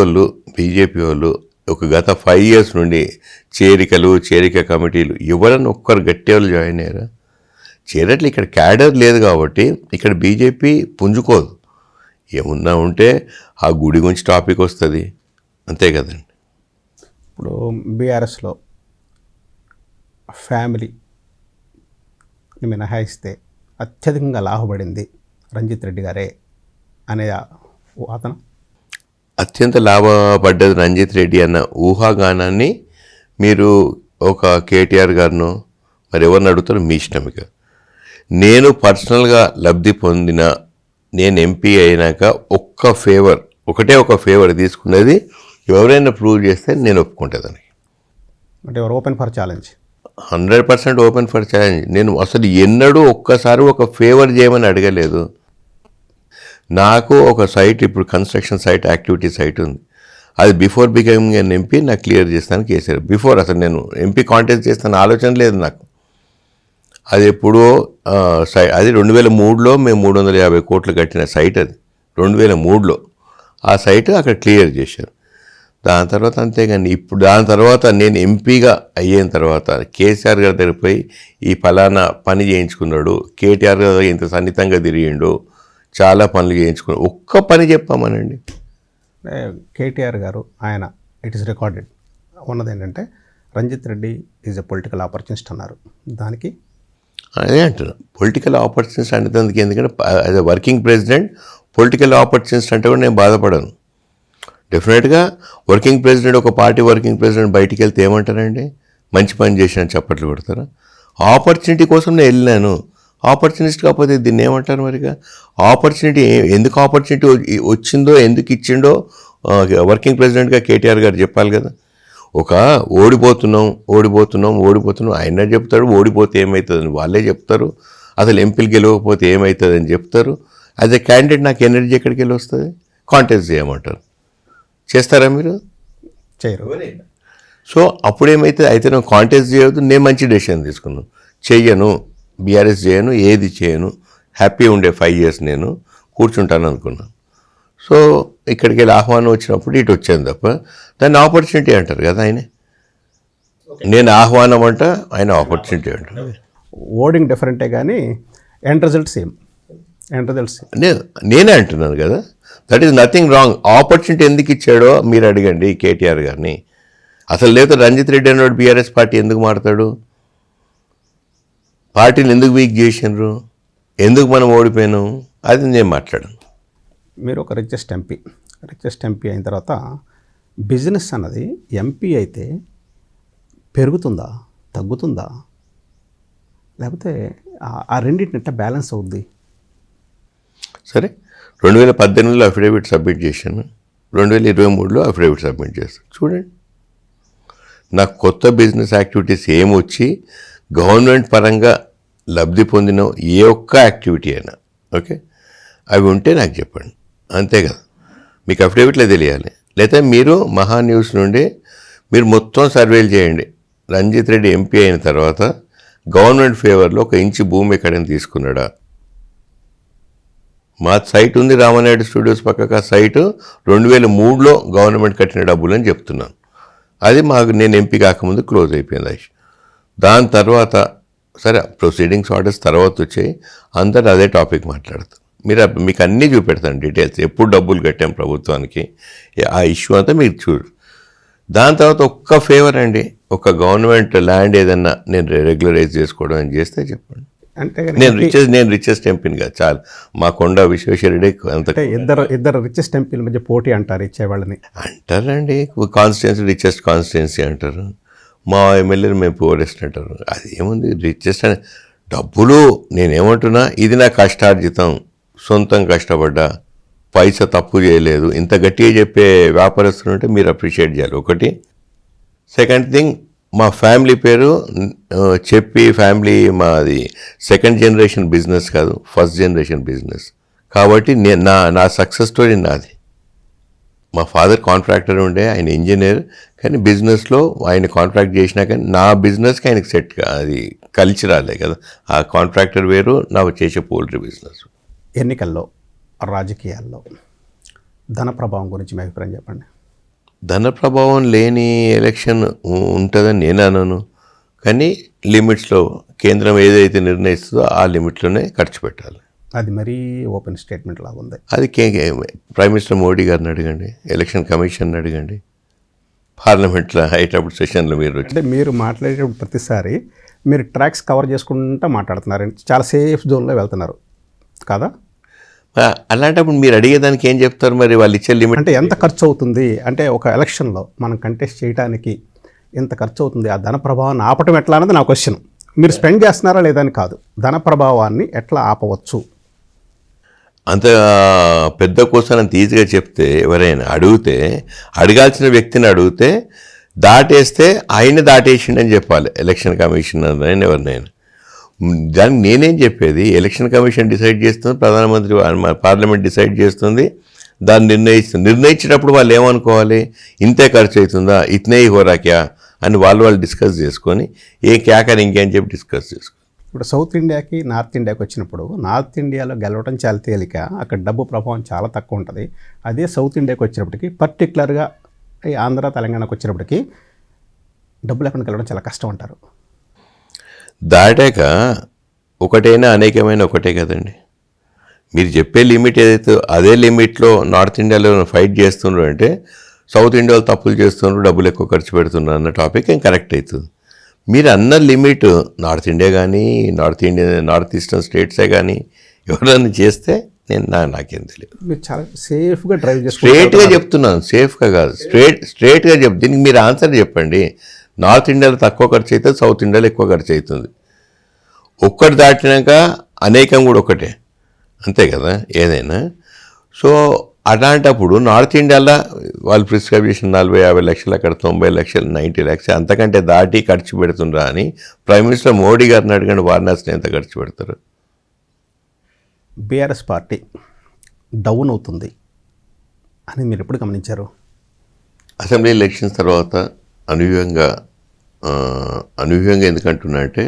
వాళ్ళు ఒక గత 5 years నుండి చేరిక కమిటీలు ఎవరన్నా ఒక్కరు గట్టి వాళ్ళు జాయిన్ అయ్యారా? చేరట్లు. ఇక్కడ క్యాడర్ లేదు కాబట్టి ఇక్కడ బీజేపీ పుంజుకోదు. ఏమున్నా ఉంటే ఆ గుడి గురించి టాపిక్ వస్తుంది, అంతే కదండి. ఇప్పుడు బీఆర్ఎస్లో ఫ్యామిలీ మినహాయిస్తే అత్యధికంగా లాభపడింది రంజిత్ రెడ్డి గారే అనే వాదన. అత్యంత లాభపడ్డది రంజిత్ రెడ్డి అన్న ఊహాగానాన్ని మీరు ఒక కేటీఆర్ గారిను మరి ఎవరిని అడుగుతారో మీ ఇష్టం. ఇక నేను పర్సనల్గా లబ్ధి పొందిన, నేను ఎంపీ అయినాక ఒకటే ఒక ఫేవర్ తీసుకున్నది ఎవరైనా ప్రూవ్ చేస్తే నేను ఒప్పుకుంటేదాన్ని. అంటే ఎవరు open for challenge? 100% open for challenge. నేను అసలు ఎన్నడూ ఒక్కసారి ఒక ఫేవర్ చేయమని అడగలేదు. నాకు ఒక సైట్, ఇప్పుడు కన్స్ట్రక్షన్ సైట్, యాక్టివిటీ సైట్ ఉంది. అది బిఫోర్ బికమింగ్ అన్ ఎంపీ నాకు క్లియర్ చేస్తాను కేసీఆర్. బిఫోర్ అసలు నేను ఎంపీ కాంటెస్ట్ చేస్తాను ఆలోచన లేదు నాకు. అది ఎప్పుడో అది 2003లో మేము 350 కోట్లు కట్టిన సైట్. అది 2003లో ఆ సైట్ అక్కడ క్లియర్ చేశారు. దాని తర్వాత అంతేగాని ఇప్పుడు దాని తర్వాత నేను ఎంపీగా అయిన తర్వాత కేసీఆర్ గారి దగ్గర పోయి ఈ ఫలానా పని చేయించుకున్నాడు, కేటీఆర్ గారు ఇంత సన్నిహితంగా తిరిగిండు, చాలా పనులు చేయించుకున్నాడు, ఒక్క పని చెప్పామనండి. కేటీఆర్ గారు ఆయన ఇట్ ఈస్ రికార్డెడ్ ఉన్నది ఏంటంటే Ranjith Reddy is a political opportunist అన్నారు. దానికి అదే అంటున్నాను, పొలిటికల్ ఆపర్చునిస్ట్ అంటే దానికి ఎందుకంటే as a working president political opportunist అంటే కూడా నేను బాధపడను. డెఫినెట్గా వర్కింగ్ ప్రెసిడెంట్, ఒక పార్టీ వర్కింగ్ ప్రెసిడెంట్ బయటికి వెళ్తే ఏమంటారండి, మంచి పని చేసిన చప్పట్లు కొడతారా? ఆపర్చునిటీ కోసం నేను వెళ్ళినాను, ఆపర్చునిస్ట్ కాకపోతే దీన్ని ఏమంటారు మరిగా? ఆపర్చునిటీ ఎందుకు ఆపర్చునిటీ వచ్చిందో, ఎందుకు ఇచ్చిండో వర్కింగ్ ప్రెసిడెంట్గా కేటీఆర్ గారు చెప్పాలి కదా. ఒక ఓడిపోతున్నాం ఆయన చెప్తాడు, ఓడిపోతే ఏమవుతుందని వాళ్ళే చెప్తారు, అసలు ఎంపీలు గెలవకపోతే ఏమవుతుందని చెప్తారు. యాజ్ ఎ క్యాండిడేట్ నాకు ఎనర్జీ ఎక్కడికి వెళ్ళి వస్తుంది? కాంటెస్ట్ చేయమంటారు, చేస్తారా మీరు? చేయరు. సో అప్పుడేమైతే అయితే నేను కాంటెస్ట్ చేయొద్దు, నేను మంచి డెసిషన్ తీసుకున్నాను, చెయ్యను, బీఆర్ఎస్ చేయను, ఏది చేయను, హ్యాపీ ఉండే 5 years నేను కూర్చుంటాను అనుకున్నాను. సో ఇక్కడికి వెళ్ళి ఆహ్వానం వచ్చినప్పుడు ఇటు వచ్చాను తప్ప దాన్ని ఆపర్చునిటీ అంటారు కదా. నేను ఆహ్వానం అంట, ఆయన ఆపర్చునిటీ అంటారు. ఓడింగ్ డిఫరెంటే కానీ ఎండ్ రిజల్ట్ సేమ్. నేనే అంటున్నాను కదా, that is nothing wrong. Opportunity ఎందుకు ఇచ్చాడో మీరు అడగండి కేటీఆర్ గారిని. అసలు లేదు రంజిత్ రెడ్డి అన్నాడు బీఆర్ఎస్ పార్టీ ఎందుకు మారుతాడు? పార్టీని ఎందుకు వీక్ చేసినారు, ఎందుకు మనం ఓడిపోయాను, అది నేను మాట్లాడను. మీరు ఒక రిచెస్ట్ ఎంపీ అయిన తర్వాత బిజినెస్ అన్నది ఎంపీ అయితే పెరుగుతుందా, తగ్గుతుందా, లేకపోతే ఆ రెండింటిని బ్యాలెన్స్ అవుద్ది? సరే, 2018లో అఫిడవిట్ సబ్మిట్ చేశాను, 2023లో అఫిడవిట్ సబ్మిట్ చేస్తాను. చూడండి, నాకు కొత్త బిజినెస్ యాక్టివిటీస్ ఏమొచ్చి గవర్నమెంట్ పరంగా లబ్ధి పొందిన ఏ ఒక్క యాక్టివిటీ అయినా ఓకే అవి ఉంటే నాకు చెప్పండి, అంతే కదా. మీకు అఫిడవిట్లో తెలియాలి. లేదా మీరు మహా న్యూస్ నుండి మీరు మొత్తం సర్వేలు చేయండి. రంజిత్ రెడ్డి ఎంపీ అయిన తర్వాత గవర్నమెంట్ ఫేవర్లో 1 ఇంచు భూమి ఎక్కడైనా తీసుకున్నాడా? మా సైట్ ఉంది రామానాయుడు స్టూడియోస్ పక్కకు, ఆ సైటు 2003లో గవర్నమెంట్ కట్టిన డబ్బులు అని చెప్తున్నాను. అది నేను ఎంపీ కాకముందు క్లోజ్ అయిపోయింది. దాని తర్వాత సరే ప్రొసీడింగ్స్ ఆర్డర్స్ తర్వాత వచ్చాయి, అందరూ అదే టాపిక్ మాట్లాడతారు. మీకు అన్నీ చూపెడతాను డీటెయిల్స్, ఎప్పుడు డబ్బులు కట్టాం ప్రభుత్వానికి, ఆ ఇష్యూ అంతా మీరు చూడు. దాని తర్వాత ఒక్క ఫేవర్ అండి, ఒక గవర్నమెంట్ ల్యాండ్ ఏదన్నా నేను రెగ్యులరైజ్ చేసుకోవడం అని చేస్తే చెప్పండి. అంటే నేను రిచెస్ట్ ఎంపీని కాదు, చాలు. మా కొండ విశ్వేశ్వరరెడ్డి అంత ఇద్దరు రిచెస్ట్ ఎంపీల మధ్య పోటీ అంటారు ఇచ్చేవాళ్ళని. అంటారండి, కాన్స్టిట్యున్సీ రిచెస్ట్ కాన్స్టిట్యున్సీ అంటారు, మా ఎమ్మెల్యేలు మేము పోరెస్ట్ అంటారు. అది ఏముంది రిచెస్ట్ అని డబ్బులు. నేనేమంటున్నా, ఇది నా కష్టార్జితం, సొంతం కష్టపడ్డా, పైసా తప్పు చేయలేదు, ఇంత గట్టిగా చెప్పే వ్యాపారస్తులు ఉంటే మీరు అప్రిషియేట్ చేయాలి ఒకటి. సెకండ్ థింగ్, మా ఫ్యామిలీ పేరు చెప్పి, ఫ్యామిలీ మాది 2nd generation బిజినెస్ కాదు, 1st generation బిజినెస్. కాబట్టి నా సక్సెస్ స్టోరీ నాది. మా ఫాదర్ కాంట్రాక్టర్ ఉండే, ఆయన ఇంజనీర్, కానీ బిజినెస్లో ఆయన కాంట్రాక్ట్ చేసినా కానీ నా బిజినెస్కి ఆయనకి సెట్ అది కలిసి రాలే కదా. ఆ కాంట్రాక్టర్ వేరు, నా చేసే పోల్ట్రీ బిజినెస్. ఎన్నికల్లో, రాజకీయాల్లో ధన ప్రభావం గురించి మీ అభిప్రాయం చెప్పండి. ధన ప్రభావం లేని ఎలక్షన్ ఉంటుందని నేను అనను, కానీ లిమిట్స్లో కేంద్రం ఏదైతే నిర్ణయిస్తుందో ఆ లిమిట్లోనే ఖర్చు పెట్టాలి. అది మరీ ఓపెన్ స్టేట్మెంట్ లాగా ఉంది. అది ప్రైమ్ మినిస్టర్ మోడీ గారిని అడగండి, ఎలక్షన్ కమిషన్ని అడగండి, పార్లమెంట్లో అయ్యేటప్పుడు సెషన్లో మీరు మాట్లాడేటప్పుడు ప్రతిసారి మీరు ట్రాక్స్ కవర్ చేసుకుంటూ మాట్లాడుతున్నారు, చాలా సేఫ్ జోన్లో వెళ్తున్నారు కదా. అలాంటప్పుడు మీరు అడిగేదానికి ఏం చెప్తారు మరి? వాళ్ళు ఇచ్చే లిమిట్ అంటే ఎంత ఖర్చు అవుతుంది, అంటే ఒక ఎలక్షన్లో మనం కంటెస్ట్ చేయడానికి ఎంత ఖర్చు అవుతుంది, ఆ ధన ప్రభావాన్ని ఆపటం ఎట్లా అన్నది నా క్వశ్చన్. మీరు స్పెండ్ చేస్తున్నారా లేదని కాదు, ధన ప్రభావాన్ని ఎట్లా ఆపవచ్చు. అంత పెద్ద క్వశ్చన్ అంత ఈజీగా చెప్తే ఎవరైనా అడగాల్సిన వ్యక్తిని అడిగితే దాటేస్తే ఆయన దాటేసిండని చెప్పాలి, ఎలక్షన్ కమిషనర్ అయినా ఎవరినైనా. దానికి నేనేం చెప్పేది, ఎలక్షన్ కమిషన్ డిసైడ్ చేస్తుంది, ప్రధానమంత్రి పార్లమెంట్ డిసైడ్ చేస్తుంది, దాన్ని నిర్ణయించేటప్పుడు వాళ్ళు ఏమనుకోవాలి, ఇంతే ఖర్చు అవుతుందా, ఇతనే హోరాక్యా అని వాళ్ళు డిస్కస్ చేసుకొని ఏ క్యాకని ఇంకేం చెప్పి డిస్కస్ చేసుకో. ఇప్పుడు సౌత్ ఇండియాకి నార్త్ ఇండియాకి వచ్చినప్పుడు నార్త్ ఇండియాలో గెలవడం చాలా తేలిక, అక్కడ డబ్బు ప్రభావం చాలా తక్కువ ఉంటుంది. అదే సౌత్ ఇండియాకి వచ్చినప్పటికీ పర్టికులర్గా ఈ ఆంధ్ర తెలంగాణకు వచ్చేటప్పటికి డబ్బులు ఎక్కడికి వెళ్ళడం చాలా కష్టం అంటారు. దాటాక ఒకటైనా అనేకమైన ఒకటే కదండి. మీరు చెప్పే లిమిట్ ఏదైతే అదే లిమిట్లో నార్త్ ఇండియాలో ఫైట్ చేస్తున్నారు అంటే సౌత్ ఇండియాలో తప్పులు చేస్తున్నారు, డబ్బులు ఎక్కువ ఖర్చు పెడుతున్నారు అన్న టాపిక్ ఏం కరెక్ట్ అవుతుంది. మీరు అన్న లిమిట్ నార్త్ ఇండియా కానీ నార్త్ ఈస్టర్న్ స్టేట్సే కానీ ఎవరైనా చేస్తే నాకేం తెలియదు. మీరు చాలా సేఫ్గా డ్రైవ్ స్ట్రేట్గా చెప్తున్నాను, సేఫ్గా కాదు, స్ట్రేట్గా దీనికి మీరు ఆన్సర్ చెప్పండి. నార్త్ ఇండియాలో తక్కువ ఖర్చు అవుతుంది, సౌత్ ఇండియాలో ఎక్కువ ఖర్చు అవుతుంది. ఒక్కటి దాటినాక అనేకం కూడా ఒకటే, అంతే కదా ఏదైనా. సో అలాంటప్పుడు నార్త్ ఇండియాలో వాళ్ళు ప్రిస్క్రైబ్ చేసిన 40-50 లక్షలు, అక్కడ 90 లక్షలు, 90 లక్షలు, అంతకంటే దాటి ఖర్చు పెడుతుండ్రా అని ప్రైమ్ మినిస్టర్ మోడీ గారిని అడగండి, వారణాసిని ఎంత ఖర్చు పెడతారు. బీఆర్ఎస్ పార్టీ డౌన్ అవుతుంది అని మీరు ఎప్పుడు గమనించారు? అసెంబ్లీ ఎలక్షన్స్ తర్వాత అనూహ్యంగా ఎందుకంటున్నా అంటే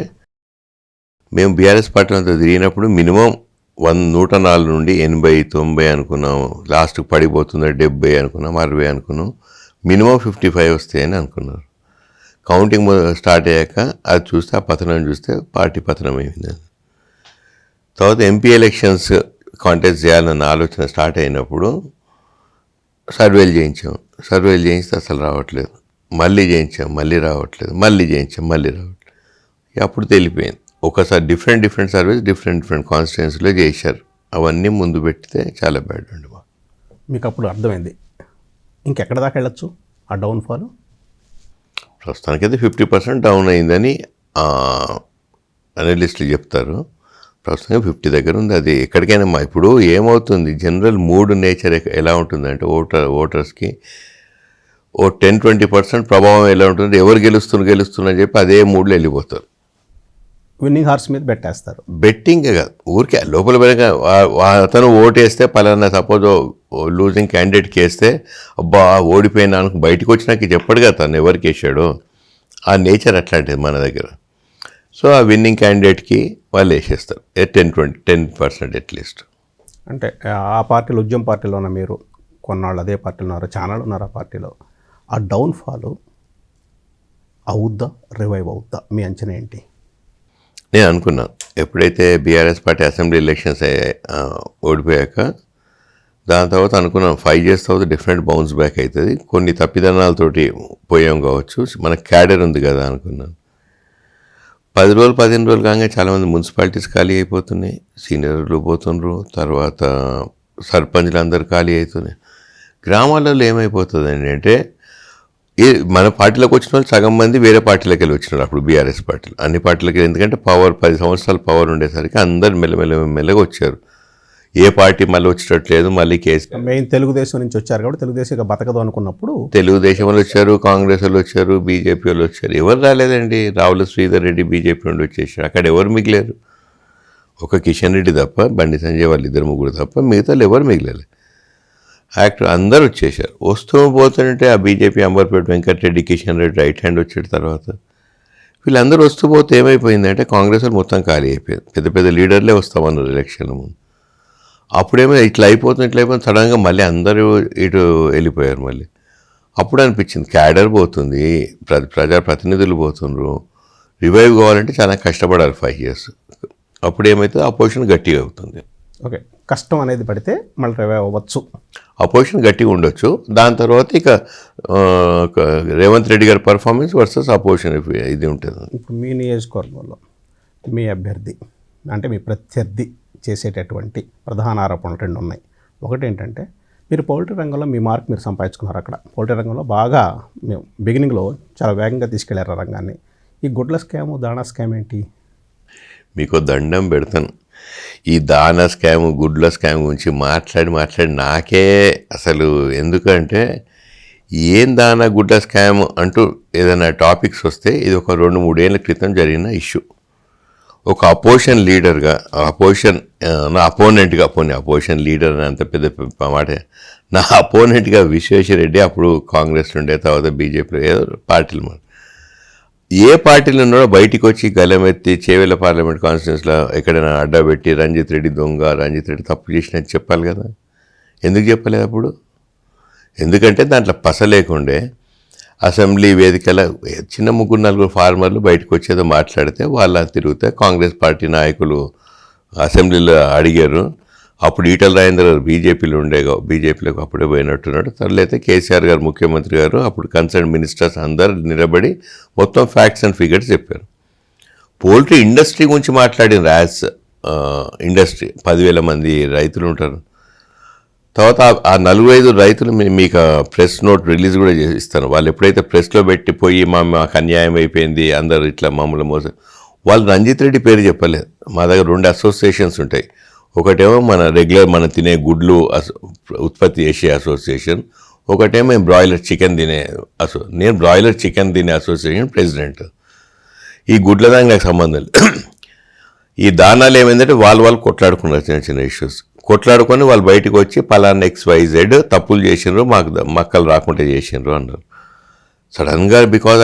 మేము బీఆర్ఎస్ పార్టీ అంతా తిరిగినప్పుడు మినిమం 104 నుండి 80-90 అనుకున్నాం, లాస్ట్కి పడిపోతుంది 70 అనుకున్నాం, 60 అనుకున్నాం, మినిమం 55 వస్తాయని అనుకున్నారు. కౌంటింగ్ స్టార్ట్ అయ్యాక అది చూస్తే ఆ పతనం చూస్తే పార్టీ పతనం అయింది. తర్వాత ఎంపీ ఎలక్షన్స్ కాంటెస్ట్ చేయాలన్న ఆలోచన స్టార్ట్ అయినప్పుడు సర్వేలు చేయిస్తే అసలు రావట్లేదు, మళ్ళీ చేయించాం మళ్ళీ రావట్లేదు, మళ్ళీ చేయించాం మళ్ళీ రావట్లేదు. అప్పుడు తెలిపోయింది. ఒకసారి డిఫరెంట్ సర్వీస్ డిఫరెంట్ కాన్స్టిట్యున్సీలో చేశారు. అవన్నీ ముందు పెడితే చాలా బ్యాడ్ అండి. మీకు అప్పుడు అర్థమైంది ఇంకెక్కడ దాకా వెళ్ళొచ్చు ఆ డౌన్ఫాల్? ప్రస్తుతానికైతే 50% డౌన్ అయిందని అనలిస్టులు చెప్తారు. ప్రస్తుతంగా 50 దగ్గర ఉంది. అది ఎక్కడికైనా ఇప్పుడు ఏమవుతుంది, జనరల్ మూడ్ నేచర్ ఎలా ఉంటుందంటే ఓటర్స్కి 10-20% ప్రభావం ఎలా ఉంటుంది, ఎవరు గెలుస్తున్నారు చెప్పి అదే మూడ్లో వెళ్ళిపోతారు. విన్నింగ్ హార్స్ మీద బెట్టేస్తారు. బెట్టింగ్ కాదు, ఊరికే లోపల అతను ఓటేస్తే పలానా సపోజ్ లూజింగ్ క్యాండిడేట్కి వేస్తే అబ్బా ఓడిపోయినా బయటకు వచ్చినాక చెప్పడు కదా తను ఎవరికి వేసాడో. ఆ నేచర్ అట్లాంటిది మన దగ్గర. సో ఆ విన్నింగ్ క్యాండిడేట్కి వాళ్ళు వేసేస్తారు 10% అట్లీస్ట్. అంటే ఆ పార్టీలో ఉద్యమ పార్టీలోనే మీరు కొన్నాళ్ళు అదే పార్టీలో ఉన్నారు, చాలాళ్ళు ఉన్నారు ఆ పార్టీలో. ఆ డౌన్ఫాల్ అవుద్దా, రివైవ్ అవుద్దా, మీ అంచనా ఏంటి? నేను అనుకున్నాను ఎప్పుడైతే బీఆర్ఎస్ పార్టీ అసెంబ్లీ ఎలక్షన్స్ ఓడిపోయాక దాని తర్వాత అనుకున్నాను 5 years తర్వాత డిఫరెంట్ బౌన్స్ బ్యాక్ అవుతుంది, కొన్ని తప్పిదనాలతోటి పోయాం కావచ్చు, మన క్యాడర్ ఉంది కదా అనుకున్నాను. 10 రోజులు 15 రోజులు కాగా చాలామంది మున్సిపాలిటీస్ ఖాళీ అయిపోతున్నాయి, సీనియర్లు పోతుండ్రు, తర్వాత సర్పంచ్లు అందరు ఖాళీ అవుతున్నాయి. గ్రామాలలో ఏమైపోతుందండి అంటే మన పార్టీలోకి వచ్చిన వాళ్ళు సగం మంది వేరే పార్టీలోకి వెళ్ళి వచ్చినారు. అప్పుడు బీఆర్ఎస్ పార్టీలు అన్ని పార్టీలకి, ఎందుకంటే 10 సంవత్సరాల పవర్ ఉండేసరికి అందరు మెల్లగా వచ్చారు. ఏ పార్టీ మళ్ళీ వచ్చేటట్లేదు, మళ్ళీ కేసు మెయిన్ తెలుగుదేశం నుంచి వచ్చారు కాబట్టి తెలుగుదేశం ఇక బతకదు అనుకున్నప్పుడు తెలుగుదేశం వాళ్ళు వచ్చారు, కాంగ్రెస్ వాళ్ళు వచ్చారు, బీజేపీ వాళ్ళు వచ్చారు. ఎవరు రాలేదండి. రావుల శ్రీధర్ రెడ్డి బీజేపీ నుండి వచ్చేసారు. అక్కడ ఎవరు మిగిలేరు? ఒక కిషన్ రెడ్డి తప్ప, బండి సంజయ్ వాళ్ళు 2-3 తప్ప మిగతా ఎవరు మిగిలేదు. యాక్టర్ అందరూ వచ్చేసారు. వస్తూ పోతుంటే ఆ BJP Amberpet Venkatreddy, Kishan Reddy right hand వచ్చేట తర్వాత వీళ్ళందరూ వస్తూ పోతే ఏమైపోయిందంటే కాంగ్రెస్ వాళ్ళు మొత్తం ఖాళీ అయిపోయింది. పెద్ద లీడర్లే వస్తామన్నారు ఎలక్షన్ల ముందు. అప్పుడేమో ఇట్లా అయిపోతుంది సడన్గా మళ్ళీ అందరూ ఇటు వెళ్ళిపోయారు. మళ్ళీ అప్పుడు అనిపించింది క్యాడర్ పోతుంది, ప్రజాప్రతినిధులు పోతుండ్రు, రివైవ్ కావాలంటే చాలా కష్టపడాలి 5 years. అప్పుడు ఏమవుతుంది, అపోజిషన్ గట్టిగా అవుతుంది. ఓకే, కష్టం అనేది పడితే మళ్ళీ రివైవ్ అవ్వచ్చు, అపోజిషన్ గట్టిగా ఉండొచ్చు. దాని తర్వాత ఇక రేవంత్ రెడ్డి గారి పర్ఫార్మెన్స్ వర్సెస్ అపోజిషన్ ఇది ఉంటుంది. ఇప్పుడు మీ నియోజకవర్గంలో మీ అభ్యర్థి అంటే మీ ప్రత్యర్థి చేసేటటువంటి ప్రధాన ఆరోపణలు 2 ఉన్నాయి. ఒకటి ఏంటంటే మీరు పౌల్ట్రీ రంగంలో మీ మార్క్ మీరు సంపాదించుకున్నారు. అక్కడ పౌల్ట్రీ రంగంలో బాగా మేము బిగినింగ్లో చాలా వేగంగా తీసుకెళ్లారు ఆ రంగాన్ని. ఈ గుడ్ల స్కాము, దాణా స్కామ్ ఏంటి? మీకు దండం పెడతాను. ఈ దానా స్కాము, గుడ్ల స్కామ్ గురించి మాట్లాడి నాకే అసలు ఎందుకంటే ఏం దానా గుడ్ల స్కామ్ అంటూ ఏదైనా టాపిక్స్ వస్తే ఇది ఒక 2-3 ఏళ్ళ క్రితం జరిగిన ఇష్యూ. ఒక అపోజిషన్ లీడర్గా, నా అపోజిషన్ లీడర్ అని అంత పెద్ద మాట, నా అపోనెంట్గా విశ్వేశ్వరరెడ్డి అప్పుడు కాంగ్రెస్ నుండే, తర్వాత బీజేపీలో ఏదో పార్టీలు ఏ పార్టీలు ఉన్నాడో బయటికి వచ్చి గలమెత్తి చేవెళ్ళ పార్లమెంట్ కాన్స్టిట్యూన్సీలో ఎక్కడైనా అడ్డా పెట్టి రంజిత్ రెడ్డి దొంగ, రంజిత్ రెడ్డి తప్పు చేసినట్టు చెప్పాలి కదా. ఎందుకు చెప్పలేదు అప్పుడు? ఎందుకంటే దాంట్లో పస లేకుండే అసెంబ్లీ వేదికల చిన్న 3-4 ఫార్మర్లు బయటకు వచ్చేదో మాట్లాడితే వాళ్ళ తిరిగితే కాంగ్రెస్ పార్టీ నాయకులు అసెంబ్లీలో అడిగారు. అప్పుడు ఈటల రాజేందర్ గారు బీజేపీలోకి అప్పుడే పోయినట్టున్నాడు. తర్వాత కేసీఆర్ గారు ముఖ్యమంత్రి గారు అప్పుడు కన్సర్న్ మినిస్టర్స్ అందరు నిలబడి మొత్తం ఫ్యాక్ట్స్ అండ్ ఫిగర్స్ చెప్పారు. పోల్ట్రీ ఇండస్ట్రీ గురించి మాట్లాడిన యాజ్ ఇండస్ట్రీ 10,000 మంది రైతులు ఉంటారు. తర్వాత ఆ 45 రైతులు మీకు ప్రెస్ నోట్ రిలీజ్ కూడా చేస్తాను. వాళ్ళు ఎప్పుడైతే ప్రెస్లో పెట్టిపోయి మాకు అన్యాయం అయిపోయింది అందరు ఇట్లా మామూలు మోసం, వాళ్ళు రంజిత్ రెడ్డి పేరు చెప్పలేదు. మా దగ్గర 2 అసోసియేషన్స్ ఉంటాయి. ఒకటేమో మన తినే గుడ్లు ఉత్పత్తి చేసే అసోసియేషన్, ఒకటేమో బ్రాయిలర్ చికెన్ తినే నేను బ్రాయిలర్ చికెన్ తినే అసోసియేషన్ ప్రెసిడెంట్. ఈ గుడ్ల దానికి నాకు సంబంధం లేదు. ఈ దానాలు ఏమైందంటే వాళ్ళు కొట్లాడుకున్నారు, చిన్న చిన్న ఇష్యూస్ కొట్లాడుకొని వాళ్ళు బయటకు వచ్చి పలానా XYZ తప్పులు చేసిండ్రు, మాకు మక్కలు రాకుండా చేసిండ్రు అన్నారు. సడన్గా బికాజ్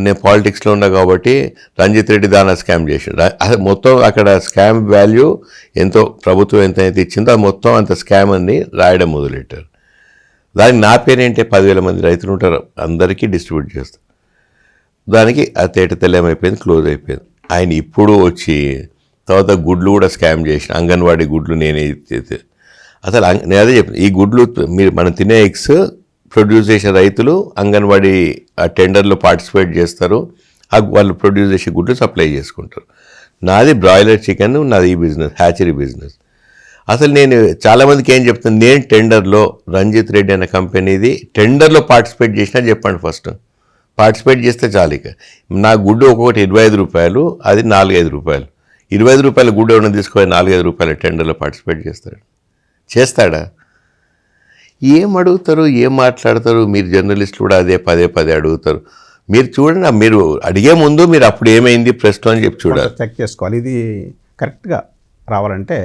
నేను పాలిటిక్స్లో ఉన్నా కాబట్టి రంజిత్ రెడ్డి దానా స్కామ్ చేసిండు. అది మొత్తం అక్కడ స్కామ్ వాల్యూ ఎంతో ప్రభుత్వం ఎంతైతే ఇచ్చిందో అది మొత్తం అంత స్కామ్ అని రాయడం మొదలెట్టారు. దానికి నా పేరేంటే 10,000 మంది రైతులు ఉంటారు, అందరికీ డిస్ట్రిబ్యూట్ చేస్తారు. దానికి ఆ తేట తెల్లమైపోయింది, క్లోజ్ అయిపోయింది. ఆయన ఇప్పుడు వచ్చి తర్వాత గుడ్లు కూడా స్కామ్ చేసిన, అంగన్వాడీ గుడ్లు నేనే అసలు నేను అదే చెప్పాను, ఈ గుడ్లు మనం తినే ఎగ్స్ ప్రొడ్యూస్ చేసే రైతులు అంగన్వాడీ ఆ టెండర్లో పార్టిసిపేట్ చేస్తారు, వాళ్ళు ప్రొడ్యూస్ చేసే గుడ్లు సప్లై చేసుకుంటారు. నాది బ్రాయిలర్ చికెన్, నాది ఈ బిజినెస్ హ్యాచరీ బిజినెస్. అసలు నేను చాలామందికి ఏం చెప్తాను, నేను టెండర్లో రంజిత్ రెడ్డి అనే కంపెనీది టెండర్లో పార్టిసిపేట్ చేసినా చెప్పండి. ఫస్ట్ పార్టిసిపేట్ చేస్తే చాలు. ఇక నా గుడ్డు ఒక్కొక్కటి 25 రూపాయలు, అది 4-5 రూపాయలు. 25 రూపాయల గుడ్డు ఏమైనా తీసుకొని 4-5 రూపాయల టెండర్లో పార్టిసిపేట్ చేస్తాడా? ఏం అడుగుతారు, ఏం మాట్లాడతారు? మీరు జర్నలిస్టులు కూడా అదే పదే అడుగుతారు. మీరు చూడండి, మీరు అడిగే ముందు మీరు అప్పుడు ఏమైంది ప్రెస్లో అని చెప్పి చూడాలి, చెక్ చేసుకోవాలి. ఇది కరెక్ట్గా రావాలంటే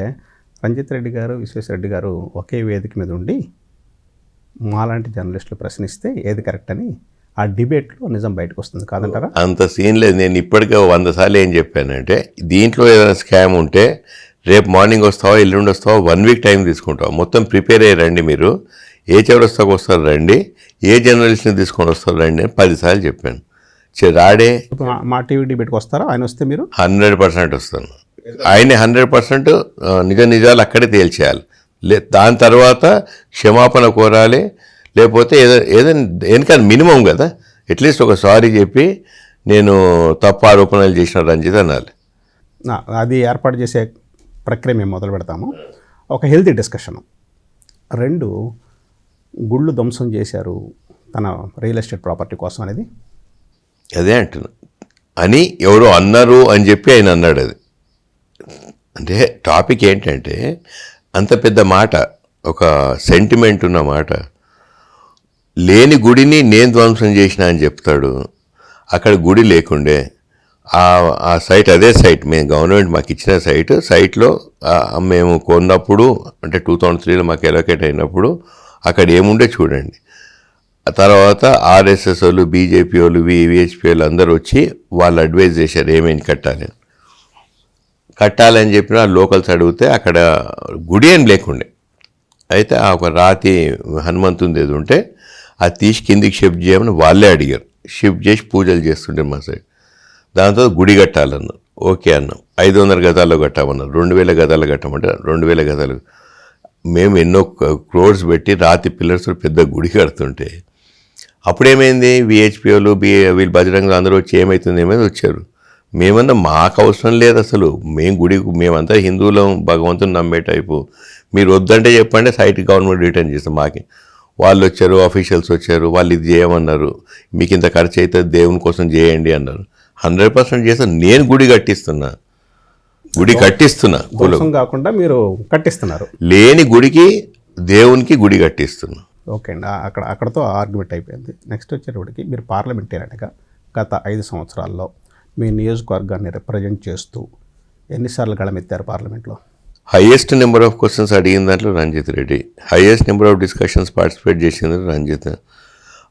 రంజిత్ రెడ్డి గారు, విశ్వేశ్వరరెడ్డి గారు ఒకే వేదిక మీద ఉండి మాలాంటి జర్నలిస్టులు ప్రశ్నిస్తే ఏది కరెక్ట్ అని ఆ డిబేట్లో నిజం బయటకు వస్తుంది, కాదంటారా? అంత సీన్ లేదు. నేను ఇప్పటికే 100 సార్లు ఏం చెప్పానంటే, దీంట్లో ఏదైనా స్కామ్ ఉంటే రేపు మార్నింగ్ వస్తావా, ఎల్లుండి వస్తావా, 1 వీక్ టైం తీసుకుంటావు, మొత్తం ప్రిపేర్ అయ్యి రండి. మీరు ఏ చౌరస్తాకు వస్తారు రండి, ఏ జర్నలిస్ట్ని తీసుకొని వస్తారు రండి అని 10 సార్లు చెప్పాను. రాడే. మా టీవీ డిబేట్కి వస్తారా? ఆయన వస్తే మీరు 100% వస్తాను. ఆయనే 100% నిజాలు అక్కడే తేల్చేయాలి. దాని తర్వాత క్షమాపణ కోరాలి, లేకపోతే ఏదైనా మినిమం కదా, అట్లీస్ట్ ఒక సారీ చెప్పి నేను తప్పు ఆరోపణలు చేసిన రంజిత్ అనాలి. అది ఏర్పాటు చేసే ప్రక్రియ మేము మొదలు పెడతాము. ఒక హెల్తీ డిస్కషన్. 2 గుళ్ళు ధ్వంసం చేశారు తన రియల్ ఎస్టేట్ ప్రాపర్టీ కోసం అనేది అదే అంటున్నా అని ఎవరో అన్నారు అని చెప్పి ఆయన అన్నాడు. అది అంటే టాపిక్ ఏంటంటే అంత పెద్ద మాట, ఒక సెంటిమెంట్ ఉన్న మాట. లేని గుడిని నేను ధ్వంసం చేసిన అని చెప్తాడు. అక్కడ గుడి లేకుండే ఆ సైట్, అదే సైట్ మేము గవర్నమెంట్ మాకు ఇచ్చిన సైట్లో మేము కొన్నప్పుడు అంటే 2003లో మాకు ఎలొకేట్ అయినప్పుడు అక్కడ ఏముండే చూడండి. తర్వాత RSS వాళ్ళు, BJP వాళ్ళు, VHP వాళ్ళు అందరూ వచ్చి వాళ్ళు అడ్వైజ్ చేశారు ఏమేమి కట్టాలని చెప్పిన లోకల్స్ అడిగితే అక్కడ గుడి ఏం లేకుండే. అయితే ఒక రాతి హనుమంతుంది ఏది ఉంటే అది తీసి కిందికి షిఫ్ట్ చేయమని వాళ్ళే అడిగారు. షిఫ్ట్ చేసి పూజలు చేస్తుంటే మా సైడ్. దాంతో గుడి కట్టాలన్నారు. ఓకే అన్నాం. 500 గజాల్లో కట్టామన్నారు. 2000 గజాలు కట్టమంటే 2000 గజాలు. మేము ఎన్నో క్రోర్స్ పెట్టి రాతి పిల్లర్స్ పెద్ద గుడి కడుతుంటే అప్పుడేమైంది, VHP వాళ్ళు వీళ్ళు బజరంగ అందరూ వచ్చి ఏమవుతుంది వచ్చారు. మేమన్నా మాకు అవసరం లేదు అసలు, మేమంతా హిందువులం, భగవంతుని నమ్మే టైపు. మీరు వద్దంటే చెప్పండి, సైట్ గవర్నమెంట్ రిటర్న్ చేస్తాం. మాకి వాళ్ళు వచ్చారు, ఆఫీషియల్స్ వచ్చారు, వాళ్ళు ఇది చేయమన్నారు, మీకు ఇంత ఖర్చు అవుతుంది దేవుని కోసం చేయండి అన్నారు. 100% చేస్తాను. నేను గుడి కట్టిస్తున్నా కాకుండా మీరు కట్టిస్తున్నారు. లేని గుడికి దేవునికి గుడి కట్టిస్తున్నా. ఓకే అండి, అక్కడతో ఆర్గ్యుమెంట్ అయిపోయింది. నెక్స్ట్ వచ్చేటప్పటికి మీరు పార్లమెంటేరియన్గా గత 5 సంవత్సరాల్లో మీ నియోజకవర్గాన్ని రిప్రజెంట్ చేస్తూ ఎన్నిసార్లు గళమెత్తారు పార్లమెంట్లో? హైయెస్ట్ నెంబర్ ఆఫ్ క్వశ్చన్స్ అడిగిన దాంట్లో Ranjith Reddy, highest number of discussions participate చేసిన రంజిత్,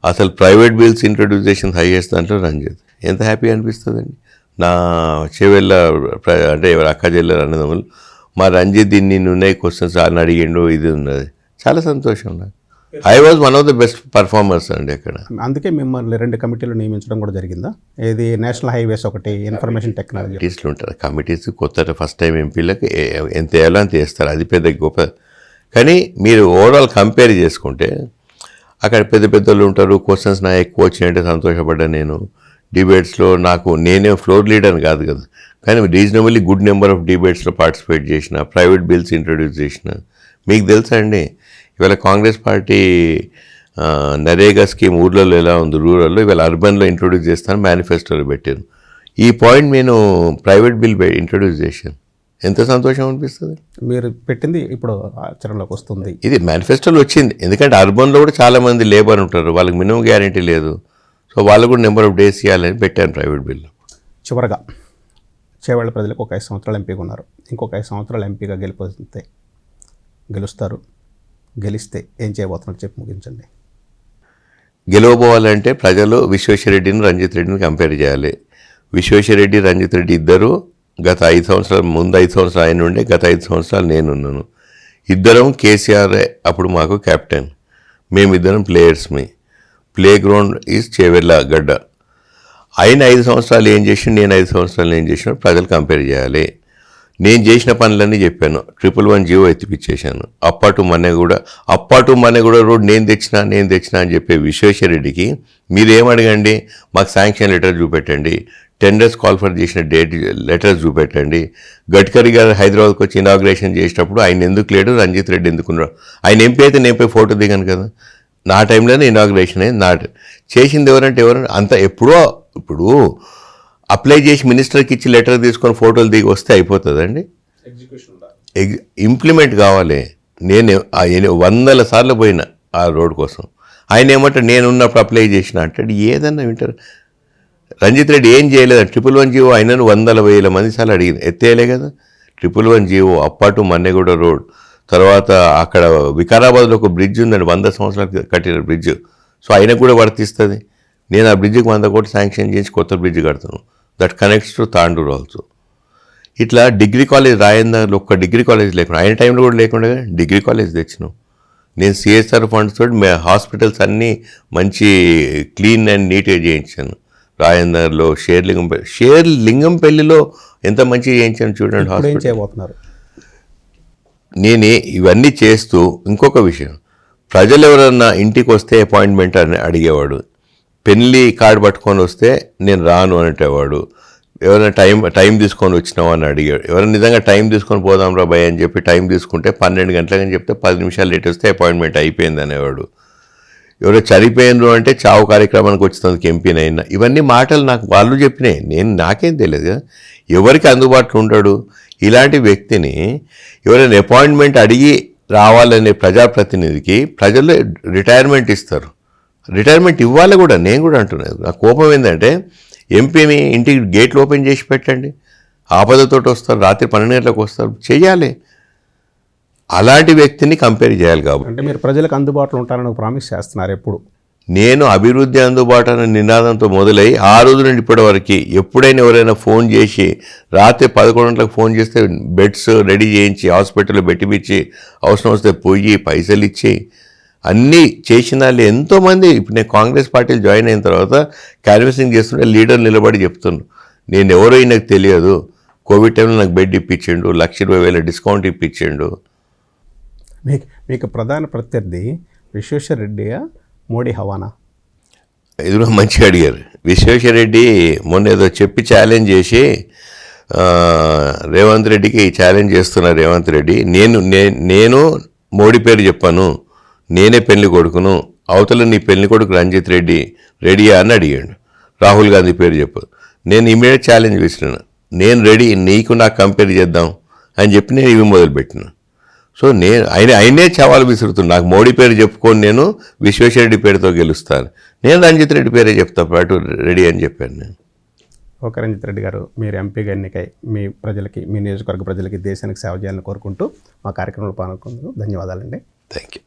అసలు ప్రైవేట్ బిల్స్ ఇంట్రడ్యూస్ చేసిన హైయెస్ట్ దాంట్లో రంజిత్. ఎంత హ్యాపీ అనిపిస్తుందండి. నా చెవెళ్ళ అంటే ఎవరు అక్క చెల్లెలు అన్నదమ్ములు మా రంజిత్ ఇన్ని ఉన్నాయి క్వశ్చన్స్ అని అడిగిండు, ఇది ఉన్నది, చాలా సంతోషం నాకు. I was one of the best performers అండి అక్కడ. అందుకే మిమ్మల్ని 2 కమిటీలు నియమించడం కూడా జరిగిందా? ఏది నేషనల్ హైవేస్ ఒకటి, ఇన్ఫర్మేషన్ టెక్నాలజీ. కమిటీస్లు ఉంటారు. కమిటీస్ కొత్త ఫస్ట్ టైం ఎంపీలకు ఎంత వేయాలో అంత వేస్తారు, అది పెద్ద గొప్ప. కానీ మీరు ఓవరాల్ కంపేర్ చేసుకుంటే అక్కడ పెద్ద పెద్దలు ఉంటారు. క్వశ్చన్స్ నా ఎక్కువ వచ్చినాయంటే సంతోషపడ్డా నేను. డిబేట్స్లో నేనే ఫ్లోర్ లీడర్ కాదు కదా, కానీ రీజనబుల్లీ గుడ్ నెంబర్ ఆఫ్ డిబేట్స్లో పార్టిసిపేట్ చేసిన, ప్రైవేట్ బిల్స్ ఇంట్రడ్యూస్ చేసిన. మీకు తెలుసా అండి ఇవాళ కాంగ్రెస్ పార్టీ నరేగా స్కీమ్ ఊర్లలో ఎలా ఉంది, రూరల్లో, ఇవాళ అర్బన్లో ఇంట్రొడ్యూస్ చేస్తాను మేనిఫెస్టోలో పెట్టాను. ఈ పాయింట్ నేను ప్రైవేట్ బిల్ ఇంట్రొడ్యూస్ చేశాను. ఎంత సంతోషం అనిపిస్తుంది. మీరు పెట్టింది ఇప్పుడు ఆచరణలోకి వస్తుంది. ఇది మేనిఫెస్టోలో వచ్చింది. ఎందుకంటే అర్బన్లో కూడా చాలామంది లేబర్ ఉంటారు, వాళ్ళకి మినిమం గ్యారంటీ లేదు. సో వాళ్ళు కూడా నెంబర్ ఆఫ్ డేస్ ఇవ్వాలని పెట్టాను ప్రైవేట్ బిల్లు. చివరగా చేవెళ్ళ ప్రజలకు ఒక 5 సంవత్సరాలు ఎంపీగా ఉన్నారు. ఇంకొక 5 సంవత్సరాలు ఎంపీగా గెలుస్తారు. గెలిస్తే ఏం చేయబోతున్నారు చెప్పి ముగించండి. గెలవబోవాలంటే ప్రజలు విశ్వేశ్వరరెడ్డిని, రంజిత్ రెడ్డిని కంపేర్ చేయాలి. విశ్వేశ్వరరెడ్డి, రంజిత్ రెడ్డి ఇద్దరు గత 5 సంవత్సరాలు, ముందు 5 సంవత్సరాలు ఆయన ఉండే, గత 5 సంవత్సరాలు నేనున్నాను. ఇద్దరం కేసీఆర్ అప్పుడు మాకు కెప్టెన్, మేమిద్దరం ప్లేయర్స్మి. ప్లే గ్రౌండ్ ఈజ్ చేవెళ్ళ గడ్డ. ఆయన 5 సంవత్సరాలు ఏం చేసిన, నేను 5 సంవత్సరాలు ఏం చేసిన ప్రజలు కంపేర్ చేయాలి. నేను చేసిన పనులన్నీ చెప్పాను. 111 జీవో ఎత్తిపిచ్చేశాను. అప్పాటు మన్నెగూడ రోడ్ నేను తెచ్చినా అని చెప్పే విశ్వేశ్వరరెడ్డికి మీరేమడగండి, మాకు శాంక్షన్ లెటర్ చూపెట్టండి, టెండర్స్ కాల్ఫర్ చేసిన డేట్ లెటర్స్ చూపెట్టండి. గడ్కరీ గారు హైదరాబాద్కి వచ్చి ఇనాగ్రేషన్ చేసేటప్పుడు ఆయన ఎందుకు లేడు, రంజిత్ రెడ్డి ఎందుకున్నాడు? ఆయన ఎంపీ అయితే నేను పోయి ఫోటో దిగాను కదా. నా టైంలోనే ఇనాగ్రేషన్ అయింది. చేసింది ఎవరంటే అంత ఎప్పుడో. ఇప్పుడు అప్లై చేసి మినిస్టర్కి ఇచ్చి లెటర్ తీసుకొని ఫోటోలు దిగి వస్తే అయిపోతుందండి? ఇంప్లిమెంట్ కావాలి. నేను 100 సార్లు పోయినా ఆ రోడ్ కోసం. ఆయన ఏమంటారు నేను ఉన్నప్పుడు అప్లై చేసిన అంటాడు. ఏదన్నా వింటారు. రంజిత్ రెడ్డి ఏం చేయలేదండి. 111 జీవో ఆయనను 100,000 మంది సార్లు అడిగింది, ఎత్తేయలే కదా. 111 జీవో, అప్పాటు మన్నెగూడ రోడ్, తర్వాత అక్కడ వికారాబాద్లో ఒక బ్రిడ్జ్ ఉందండి, 100 సంవత్సరాలు కట్టిన బ్రిడ్జ్. సో ఆయనకు కూడా వర్తిస్తుంది. నేను ఆ బ్రిడ్జికి 100 కోట్లు శాంక్షన్ చేసి కొత్త బ్రిడ్జ్ కడతాను, that connects to Tandur also. ఇట్లా డిగ్రీ కాలేజ్ రాయందాలో ఒక్క డిగ్రీ కాలేజ్ లేకుండా, ఆయన టైంలో కూడా లేకుండా డిగ్రీ కాలేజ్ తెచ్చినాం. నేను సిఎస్ఆర్ ఫండ్స్ తోటి హాస్పిటల్స్ అన్నీ మంచి క్లీన్ అండ్ నీట్గా చేయించాను. రాయందర్లో, షేర్లింగంపల్లిలో ఎంత మంచిగా చేయించాను చూడండి హాస్పిటల్. చేయబోతున్నారు. నేనే ఇవన్నీ చేస్తూ ఇంకొక విషయం, ప్రజలు ఎవరన్నా ఇంటికి వస్తే అపాయింట్మెంట్ అని అడిగేవాడు. పెళ్లి కార్డు పట్టుకొని వస్తే నేను రాను అనేటవాడు. ఎవరైనా టైం తీసుకొని వచ్చినావా అని అడిగాడు. ఎవరైనా నిజంగా టైం తీసుకొని పోదాం రా భయ్ అని చెప్పి టైం తీసుకుంటే 12 గంటలకని చెప్తే 10 నిమిషాలు లేట్ వస్తే అపాయింట్మెంట్ అయిపోయింది అనేవాడు. ఎవరో చనిపోయినరు అంటే చావు కార్యక్రమానికి వచ్చినందుకు ఎంపీనైనా. ఇవన్నీ మాటలు నాకు వాళ్ళు చెప్పినాయి, నాకేం తెలియదు కదా. ఎవరికి అందుబాటులో ఉంటాడు ఇలాంటి వ్యక్తిని? ఎవరైనా అపాయింట్మెంట్ అడిగి రావాలనే ప్రజాప్రతినిధికి ప్రజలు రిటైర్మెంట్ ఇస్తారు. రిటైర్మెంట్ ఇవ్వాలి కూడా. నేను కూడా అంటున్నాను, నా కోపం ఏంటంటే ఎంపీని ఇంటికి గేట్లు ఓపెన్ చేసి పెట్టండి. ఆపదతో వస్తారు, రాత్రి 12 గంటలకు వస్తారు, చెయ్యాలి. అలాంటి వ్యక్తిని కంపేర్ చేయాలి. కాబట్టి అంటే మీరు ప్రజలకు అందుబాటులో ఉంటారని ప్రామిస్ చేస్తున్నారు ఎప్పుడు? నేను అభివృద్ధి అందుబాటు అనే నినాదంతో మొదలై ఆ రోజు నుండి ఇప్పటి వరకు ఎప్పుడైనా ఎవరైనా ఫోన్ చేసి రాత్రి 11 గంటలకు ఫోన్ చేస్తే బెడ్స్ రెడీ చేయించి హాస్పిటల్లో పెట్టిపిచ్చి అవసరం వస్తే పోయి పైసలు ఇచ్చి అన్నీ చేసిన వాళ్ళు ఎంతోమంది. ఇప్పుడు నేను కాంగ్రెస్ పార్టీలో జాయిన్ అయిన తర్వాత క్యాన్వసింగ్ చేస్తుంటే లీడర్ నిలబడి చెప్తున్నాను, నేను ఎవరో నాకు తెలియదు, కోవిడ్ టైంలో నాకు బెడ్ ఇప్పించిండు, 1,20,000 డిస్కౌంట్ ఇప్పించిండు. మీకు ప్రధాన ప్రత్యర్థి విశ్వేశ్వరరెడ్డియా, మోడీ హవానా? ఎదురు మంచిగా అడిగారు. విశ్వేశ్వరరెడ్డి మొన్న ఏదో చెప్పి ఛాలెంజ్ చేసి రేవంత్ రెడ్డికి ఛాలెంజ్ చేస్తున్నారు. రేవంత్ రెడ్డి నేను మోడీ పేరు చెప్పాను, నేనే పెళ్లి కొడుకును, అవతల నీ పెళ్లి కొడుకు రంజిత్ రెడ్డి రెడీయా అని అడిగాడు. రాహుల్ గాంధీ పేరు చెప్పు. నేను ఇమీడియట్ ఛాలెంజ్ వేసినాను, నేను రెడీ, నీకు నాకు కంపేర్ చేద్దాం అని చెప్పి నేను ఇవి మొదలుపెట్టినా. సో ఆయనే సవాలు విసురుతున్నాను, నాకు మోడీ పేరు చెప్పుకొని నేను విశ్వేశ్వరరెడ్డి పేరుతో గెలుస్తాను, నేను రంజిత్ రెడ్డి పేరే చెప్తా పాటు రెడీ అని చెప్పాను నేను. ఓకే రంజిత్ రెడ్డి గారు, మీరు ఎంపీగా ఎన్నికై మీ ప్రజలకి, మీ నియోజకవర్గ ప్రజలకి, దేశానికి సేవ చేయాలని కోరుకుంటూ మా కార్యక్రమంలో పాల్గొన్నందుకు ధన్యవాదాలండి. Thank you.